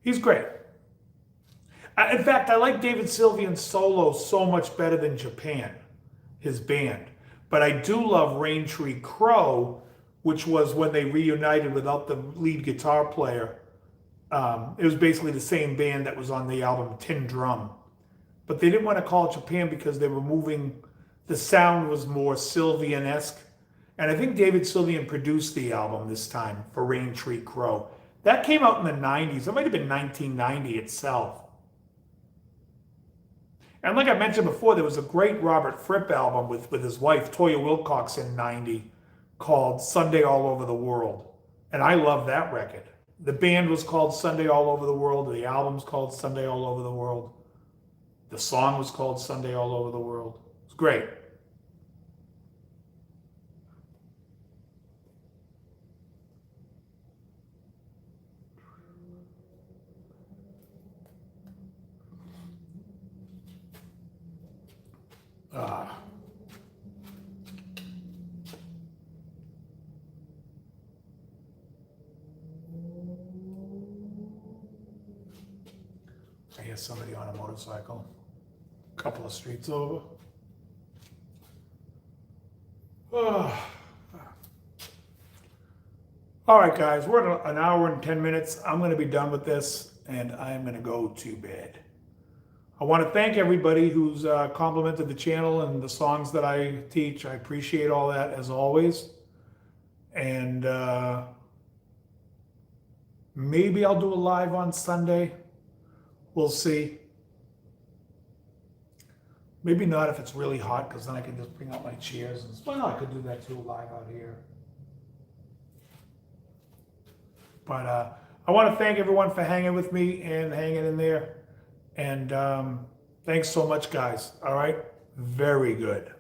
he's great. In fact, I like David Sylvian's solo so much better than Japan, his band. But I do love Rain Tree Crow, which was when they reunited without the lead guitar player. It was basically the same band that was on the album Tin Drum. But they didn't want to call it Japan because they were moving, the sound was more Sylvian-esque. And I think David Sylvian produced the album this time for Rain Tree Crow. That came out in the 90s. It might have been 1990 itself. And like I mentioned before, there was a great Robert Fripp album with his wife, Toya Wilcox, in 90 called Sunday All Over the World. And I love that record. The band was called Sunday All Over the World. The album's called Sunday All Over the World. The song was called Sunday All Over the World. It's great. There's somebody on a motorcycle, a couple of streets over. Oh. All right, guys, we're at an hour and 10 minutes. I'm going to be done with this, and I'm going to go to bed. I want to thank everybody who's complimented the channel and the songs that I teach. I appreciate all that, as always. And maybe I'll do a live on Sunday. We'll see. Maybe not if it's really hot, because then I can just bring out my chairs. Well, I could do that too, live out here. But I want to thank everyone for hanging with me and hanging in there. And thanks so much, guys. All right? Very good.